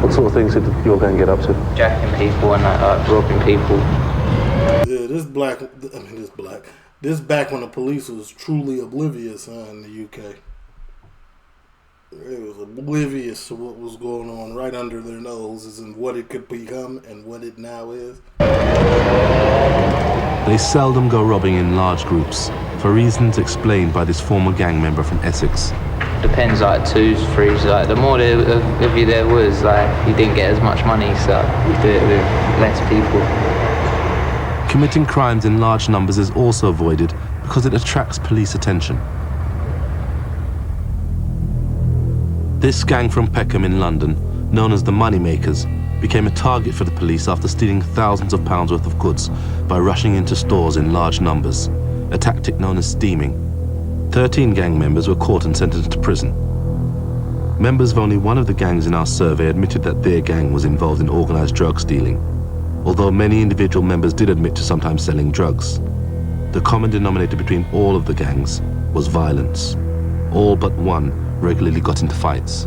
What sort of things did your gang get up to? Jacking people and robbing people. Yeah, this back when the police was truly oblivious in the UK. It was oblivious to what was going on right under their noses and what it could become and what it now is. They seldom go robbing in large groups, for reasons explained by this former gang member from Essex. Depends, like 2s, 3s, like the more of you there was, like you didn't get as much money, so you do it with less people. Committing crimes in large numbers is also avoided because it attracts police attention. This gang from Peckham in London, known as the Moneymakers, became a target for the police after stealing thousands of pounds worth of goods by rushing into stores in large numbers, a tactic known as steaming. 13 gang members were caught and sentenced to prison. Members of only one of the gangs in our survey admitted that their gang was involved in organized drug stealing, although many individual members did admit to sometimes selling drugs. The common denominator between all of the gangs was violence. All but one regularly got into fights.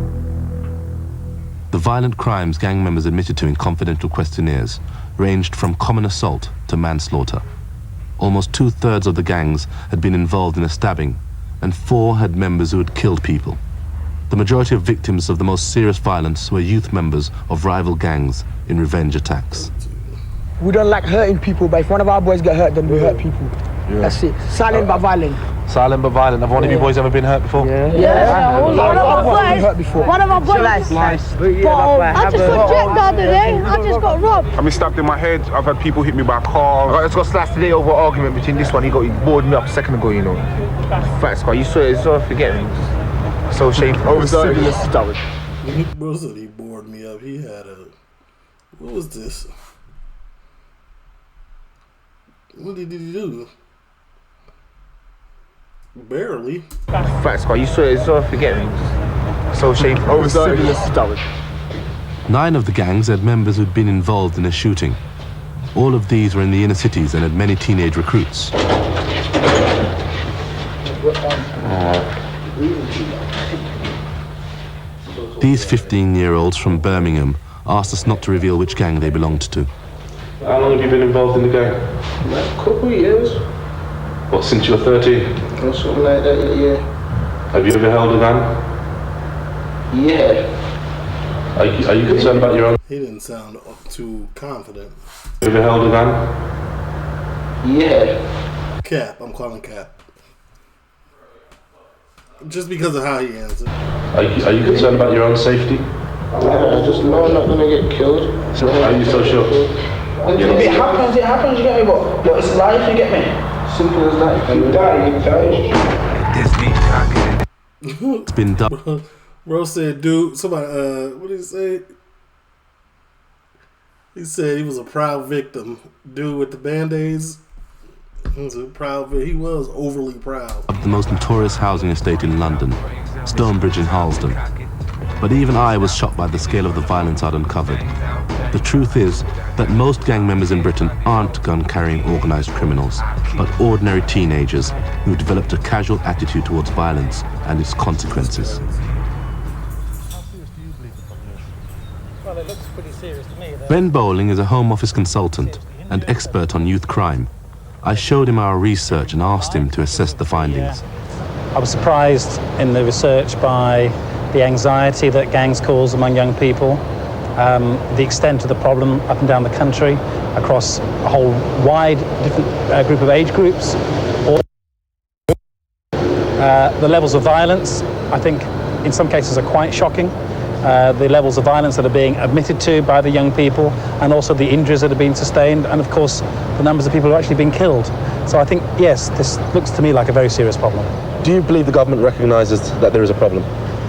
The violent crimes gang members admitted to in confidential questionnaires ranged from common assault to manslaughter. Almost 2/3 of the gangs had been involved in a stabbing, and 4 had members who had killed people. The majority of victims of the most serious violence were youth members of rival gangs in revenge attacks. We don't like hurting people, but if one of our boys get hurt, then we hurt people. Yeah. That's it. Silent but violent. Silent but violent. Have one of you boys ever been hurt before? Yeah. One of my boys. I just got jacked the other day. I just got robbed. I've been stabbed in my head. I've had people hit me by car. I just got slashed today over an argument between this one. He bored me up a second ago, you know. Facts, you saw it. So forget me. So shameful. Bro said he bored me up. He had a... What was this? What did he do? Barely. Facts, you saw it. So forget me. So shameful. 9 of the gangs had members who'd been involved in a shooting. All of these were in the inner cities and had many teenage recruits. These 15-year-olds from Birmingham asked us not to reveal which gang they belonged to. How long have you been involved in the gang? A couple of years. What, since you were 13? Or something like that, yeah. Have you ever held a gun? Yeah. Are you concerned about your own? He didn't sound too confident. Have you ever held a gun? Yeah. Cap, I'm calling Cap. Just because of how he answered. Are you concerned about your own safety? I just know I'm not gonna get killed. So are you so sure? If it happens, you get me, but it's life, you get me? Simple as that. If you die, you die. It's been done. Bro said, dude, somebody, what did he say? He said he was a proud victim. Dude with the band-aids, he was a proud victim. He was overly proud. Of the most notorious housing estate in London, Stonebridge in Harlesden. But even I was shocked by the scale of the violence I'd uncovered. The truth is that most gang members in Britain aren't gun-carrying organised criminals, but ordinary teenagers who developed a casual attitude towards violence and its consequences. Well, it looks pretty serious to me. Ben Bowling is a Home Office consultant and expert on youth crime. I showed him our research and asked him to assess the findings. I was surprised in the research by the anxiety that gangs cause among young people, the extent of the problem up and down the country, across a whole wide different group of age groups. The levels of violence, I think, in some cases are quite shocking. The levels of violence that are being admitted to by the young people, and also the injuries that are being sustained, and of course the numbers of people who are actually being killed. So I think, yes, this looks to me like a very serious problem. Do you believe the government recognises that there is a problem?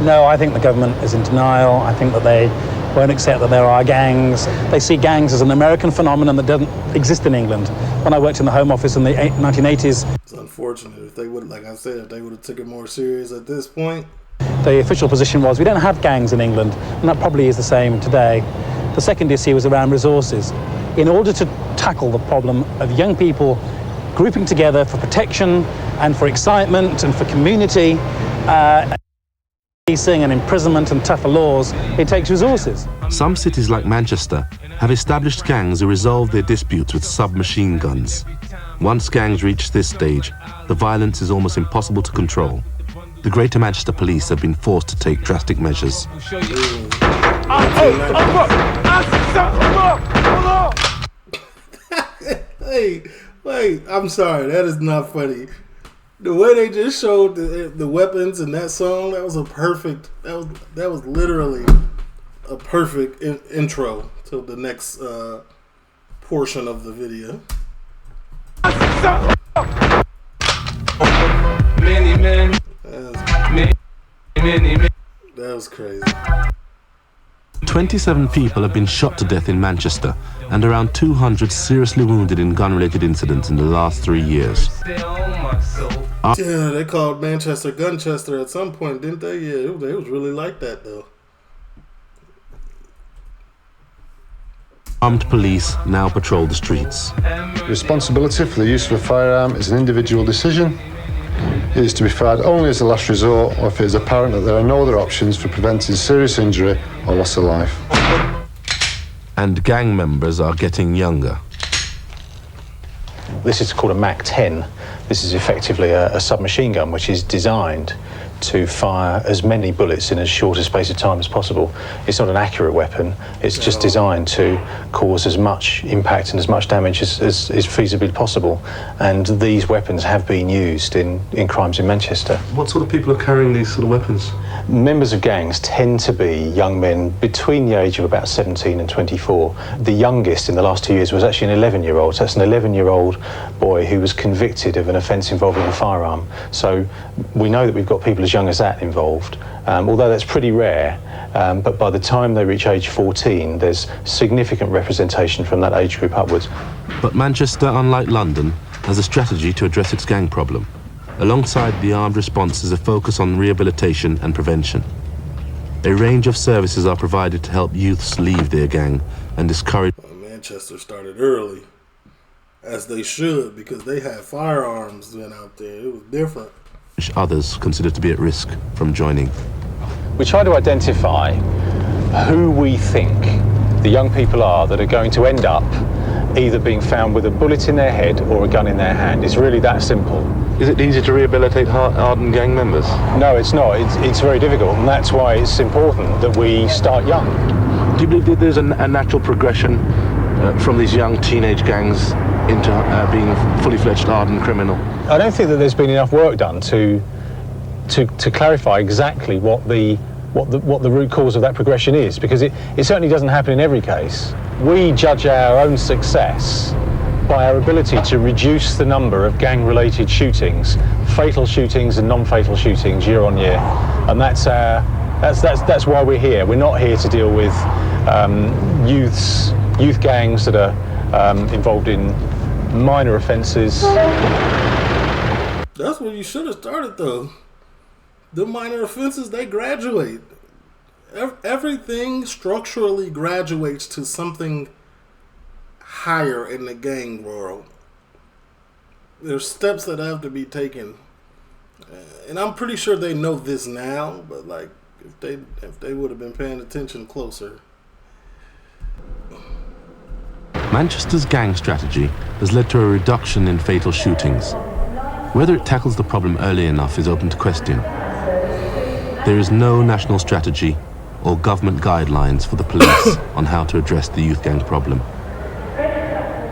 No, I think the government is in denial. I think that they won't accept that there are gangs. They see gangs as an American phenomenon that doesn't exist in England. When I worked in the Home Office in the 1980s... It's unfortunate. If they would, like I said, if they would have taken it more serious at this point. The official position was, we don't have gangs in England, and that probably is the same today. The second issue was around resources. In order to tackle the problem of young people grouping together for protection and for excitement and for community, policing and imprisonment and tougher laws, it takes resources. Some cities like Manchester have established gangs who resolve their disputes with submachine guns. Once gangs reach this stage, the violence is almost impossible to control. The Greater Manchester Police have been forced to take drastic measures. Hey, wait, I'm sorry, that is not funny. The way they just showed the weapons in that song, that was a perfect, that was literally a perfect intro to the next portion of the video. That was crazy. 27 people have been shot to death in Manchester and around 200 seriously wounded in gun-related incidents in the last 3 years. Yeah, they called Manchester Gunchester at some point, didn't they? Yeah, it was really like that, though. Armed police now patrol the streets. Responsibility for the use of a firearm is an individual decision. It is to be fired only as a last resort or if it is apparent that there are no other options for preventing serious injury or loss of life. And gang members are getting younger. This is called a MAC-10. This is effectively a submachine gun which is designed to fire as many bullets in as short a space of time as possible. It's not an accurate weapon, it's just designed to cause as much impact and as much damage as is feasibly possible. And these weapons have been used in crimes in Manchester. What sort of people are carrying these sort of weapons? Members of gangs tend to be young men between the age of about 17 and 24. The youngest in the last 2 years was actually an 11-year-old. So that's an 11-year-old boy who was convicted of an offence involving a firearm. So we know that we've got people as young as that involved, although that's pretty rare. But by the time they reach age 14, there's significant representation from that age group upwards. But Manchester, unlike London, has a strategy to address its gang problem. Alongside the armed response is a focus on rehabilitation and prevention. A range of services are provided to help youths leave their gang and discourage... Manchester started early, as they should, because they had firearms then out there. It was different. Others considered to be at risk from joining. We try to identify who we think the young people are that are going to end up either being found with a bullet in their head or a gun in their hand. It's really that simple. Is it easy to rehabilitate hardened gang members? No, it's not. It's very difficult, and that's why it's important that we start young. Do you believe that there's a natural progression from these young teenage gangs into being fully fledged hardened criminal? I don't think that there's been enough work done to clarify exactly what the root cause of that progression is, because it certainly doesn't happen in every case. We judge our own success by our ability to reduce the number of gang-related shootings, fatal shootings and non-fatal shootings year on year, and that's why we're here. We're not here to deal with youth gangs that are involved in minor offences. That's where you should have started, though. The minor offenses, they graduate. Everything structurally graduates to something higher in the gang world. There's steps that have to be taken, and I'm pretty sure they know this now. But like, if they would have been paying attention closer. Manchester's gang strategy has led to a reduction in fatal shootings. Whether it tackles the problem early enough is open to question. There is no national strategy or government guidelines for the police on how to address the youth gang problem.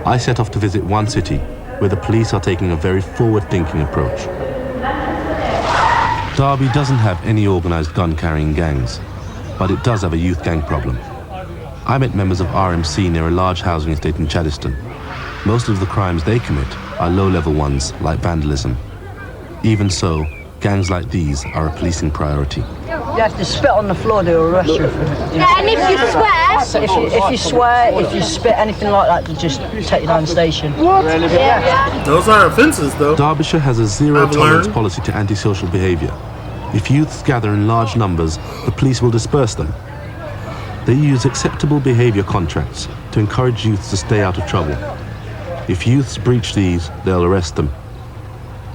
I set off to visit one city where the police are taking a very forward-thinking approach. Derby doesn't have any organised gun-carrying gangs, but it does have a youth gang problem. I met members of RMC near a large housing estate in Chaddiston. Most of the crimes they commit are low-level ones, like vandalism. Even so, gangs like these are a policing priority. You have to spit on the floor, they'll arrest you. Yeah, and if you swear... If you swear, if you spit, anything like that, they'll just take you down the station. What? Yeah. Those are offences, though. Derbyshire has a zero-tolerance policy to antisocial behaviour. If youths gather in large numbers, the police will disperse them. They use acceptable behaviour contracts to encourage youths to stay out of trouble. If youths breach these, they'll arrest them.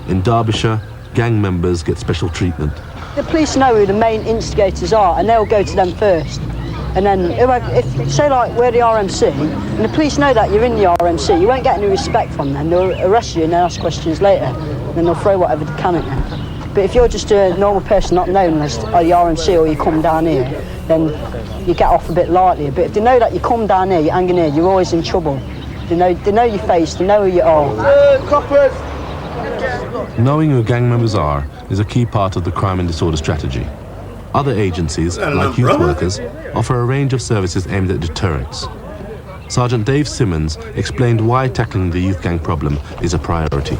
In Derbyshire, gang members get special treatment. The police know who the main instigators are, and they'll go to them first. And then, if say like we're the RMC, and the police know that you're in the RMC, you won't get any respect from them. They'll arrest you and they'll ask questions later, and then they'll throw whatever they can at you. But if you're just a normal person not known as the RMC, or you come down here, then you get off a bit lightly. But if they know that you come down here, you're hanging here, you're always in trouble. They know your face, they know who you are. Coppers! Knowing who gang members are is a key part of the crime and disorder strategy. Other agencies, like youth workers, offer a range of services aimed at deterrence. Sergeant Dave Simmons explained why tackling the youth gang problem is a priority.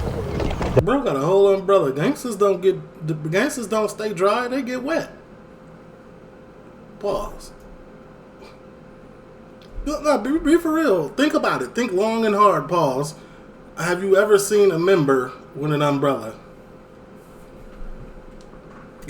Bro got a whole umbrella. Gangsters don't stay dry, they get wet. Pause. No, be for real. Think about it. Think long and hard. Pause. Have you ever seen a member with an umbrella?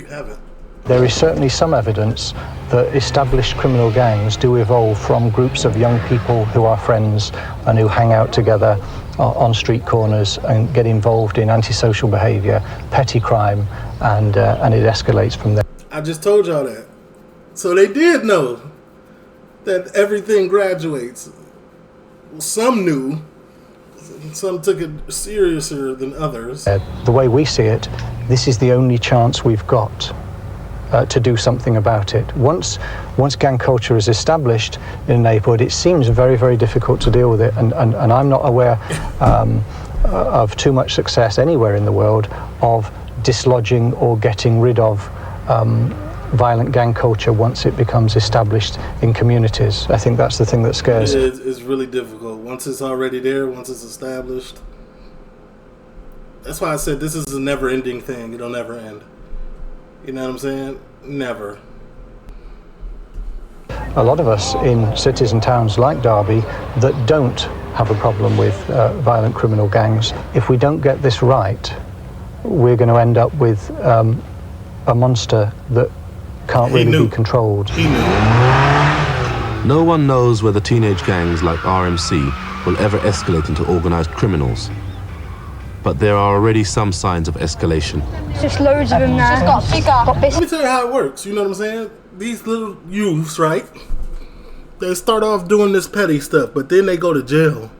You haven't. There is certainly some evidence that established criminal gangs do evolve from groups of young people who are friends and who hang out together on street corners and get involved in antisocial behaviour, petty crime, and it escalates from there. I just told y'all that. So they did know that everything graduates. Well, some knew. Some took it seriouser than others. The way we see it, this is the only chance we've got to do something about it. Once gang culture is established in a neighbourhood, it seems very, very difficult to deal with it, and I'm not aware of too much success anywhere in the world of dislodging or getting rid of violent gang culture once it becomes established in communities. I think that's the thing that scares. It's really difficult. Once it's already there, once it's established. That's why I said this is a never-ending thing. It'll never end. You know what I'm saying? Never. A lot of us in cities and towns like Derby that don't have a problem with violent criminal gangs, if we don't get this right, we're going to end up with a monster that can't really be controlled. No one knows whether teenage gangs like RMC will ever escalate into organised criminals. But there are already some signs of escalation. Just loads of them now. Just got bigger. Let me tell you how it works. You know what I'm saying? These little youths, right? They start off doing this petty stuff, but then they go to jail.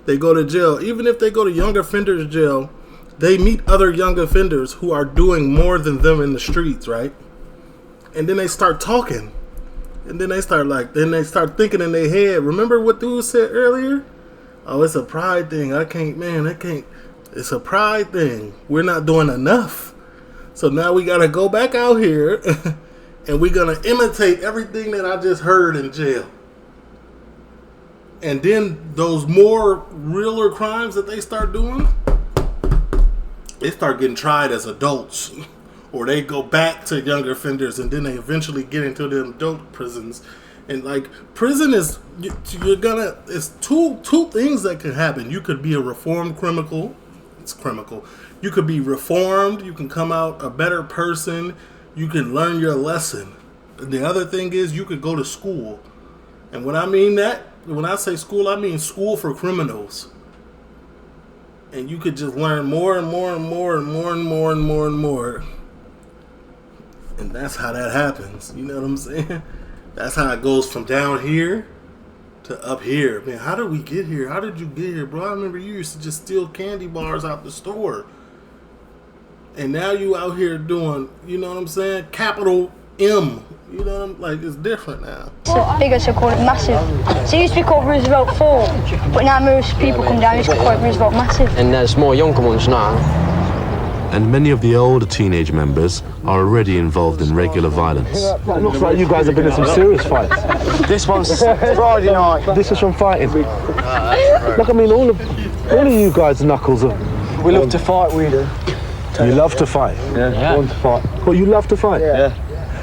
They go to jail. Even if they go to young offenders jail, they meet other young offenders who are doing more than them in the streets, right? And then they start talking. And then they start thinking in their head. Remember what dude said earlier? Oh, it's a pride thing. I can't. It's a pride thing. We're not doing enough. So now we got to go back out here and we're going to imitate everything that I just heard in jail. And then those more realer crimes that they start doing, they start getting tried as adults. Or they go back to younger offenders and then they eventually get into them adult prisons. And like prison is, it's two things that can happen. You could be a reformed criminal. It's criminal. You could be reformed. You can come out a better person. You can learn your lesson. And the other thing is you could go to school. And when I mean that, when I say school, I mean school for criminals. And you could just learn more and more and more and more and more and more and more. And that's how that happens. You know what I'm saying? That's how it goes from down here to up here. Man, how did we get here? How did you get here, bro? I remember you used to just steal candy bars out the store. And now you out here doing, you know what I'm saying? Capital M. You know what I'm like? It's different now. It's bigger, so call it massive. So it used to be called Roosevelt 4, but now most people come down, it's called Roosevelt Massive. And there's more younger ones now. And many of the older teenage members are already involved in regular violence. It looks like you guys have been in some serious fights. This one's Friday night. This is from fighting. Look, I mean, all of you guys knuckles are... We love to fight, we do. You love to fight? Yeah. Want to fight? Well, you love to fight? Yeah.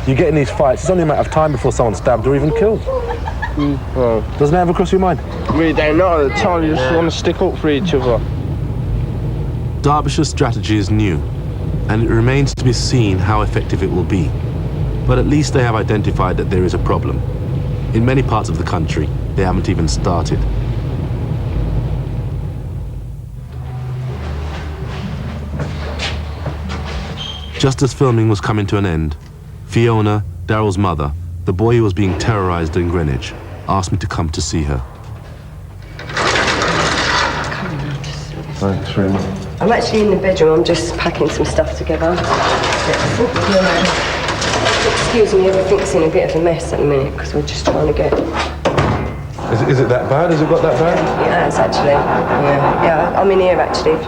You get in these fights, it's only a matter of time before someone's stabbed or even killed. Doesn't that ever cross your mind? We don't know at the time, you just want to stick up for each other. Derbyshire's strategy is new, and it remains to be seen how effective it will be. But at least they have identified that there is a problem. In many parts of the country, they haven't even started. Just as filming was coming to an end, Fiona, Daryl's mother, the boy who was being terrorised in Greenwich, asked me to come to see her. Thanks very much. I'm actually in the bedroom, I'm just packing some stuff together. Excuse me, everything's in a bit of a mess at the minute because we're just trying to get... Is it that bad? Has it got that bad? Yeah, it's actually, yeah, I'm in here actually.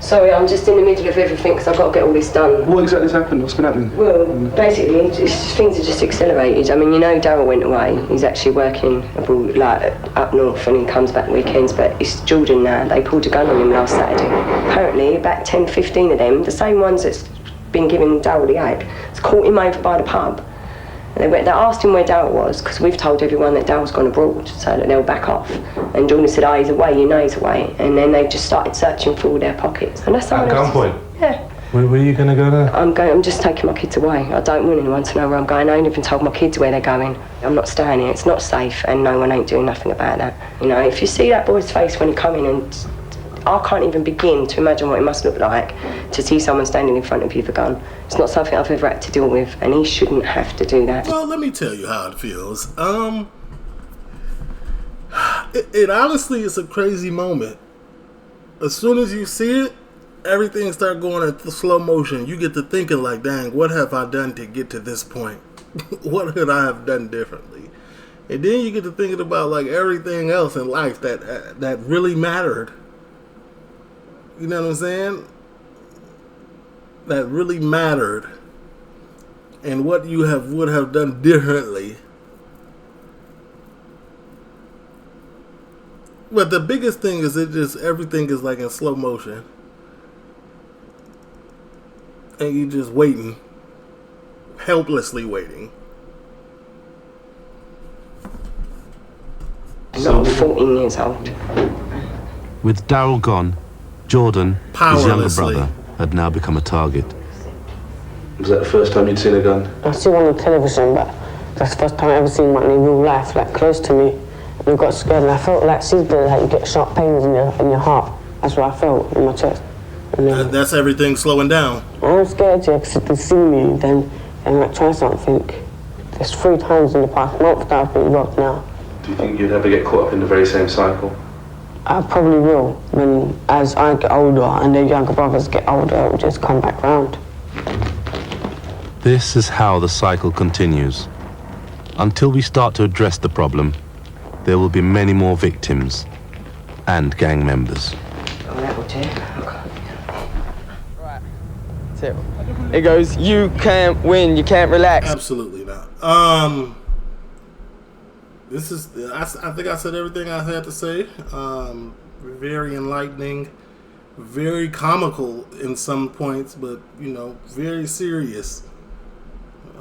Sorry, I'm just in the middle of everything because I've got to get all this done. What exactly has happened? What's been happening? Well, basically, things are just accelerated. I mean, you know Daryl went away. He's actually working abroad, like up north, and he comes back weekends, but it's Jordan now. They pulled a gun on him last Saturday. Apparently, about 10, 15 of them, the same ones that's been giving Daryl the egg, has caught him over by the pub. And they asked him where Daryl was, because we've told everyone that Daryl's gone abroad, so that they'll back off. And Jordan said, oh, he's away, you know he's away. And then they just started searching for all their pockets. And that's At gunpoint? Yeah. Where are you going to go now? I'm just taking my kids away. I don't want anyone to know where I'm going. I ain't even told my kids where they're going. I'm not staying here. It's not safe, and no one ain't doing nothing about that. You know, if you see that boy's face when he come in, and I can't even begin to imagine what it must look like to see someone standing in front of you with a gun. It's not something I've ever had to deal with, and he shouldn't have to do that. Well, let me tell you how it feels. It honestly is a crazy moment. As soon as you see it, everything starts going in slow motion. You get to thinking like, dang, what have I done to get to this point? What could I have done differently? And then you get to thinking about like everything else in life that really mattered. You know what I'm saying? That really mattered. And what you would have done differently. But the biggest thing is everything is like in slow motion. And you just waiting. Helplessly waiting. I'm 14 years old. With Daryl gone, Jordan, his younger brother, had now become a target. Was that the first time you'd seen a gun? I see one on television, but that's the first time I ever seen one in real life, like close to me. And I got scared, and I felt like seasonally, like you get sharp pains in your heart. That's what I felt in my chest. And that's everything slowing down. I'm scared, yeah, because if they see me, then they might try something. There's 3 times in the past month that I've been robbed now. Do you think you'd ever get caught up in the very same cycle? I probably will. As I get older and their younger brothers get older, it will just come back round. This is how the cycle continues. Until we start to address the problem, there will be many more victims and gang members. It goes, you can't win, you can't relax. Absolutely not. This is, I think I said everything I had to say. Very enlightening, very comical in some points, but, you know, very serious.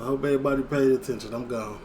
I hope everybody paid attention. I'm gone.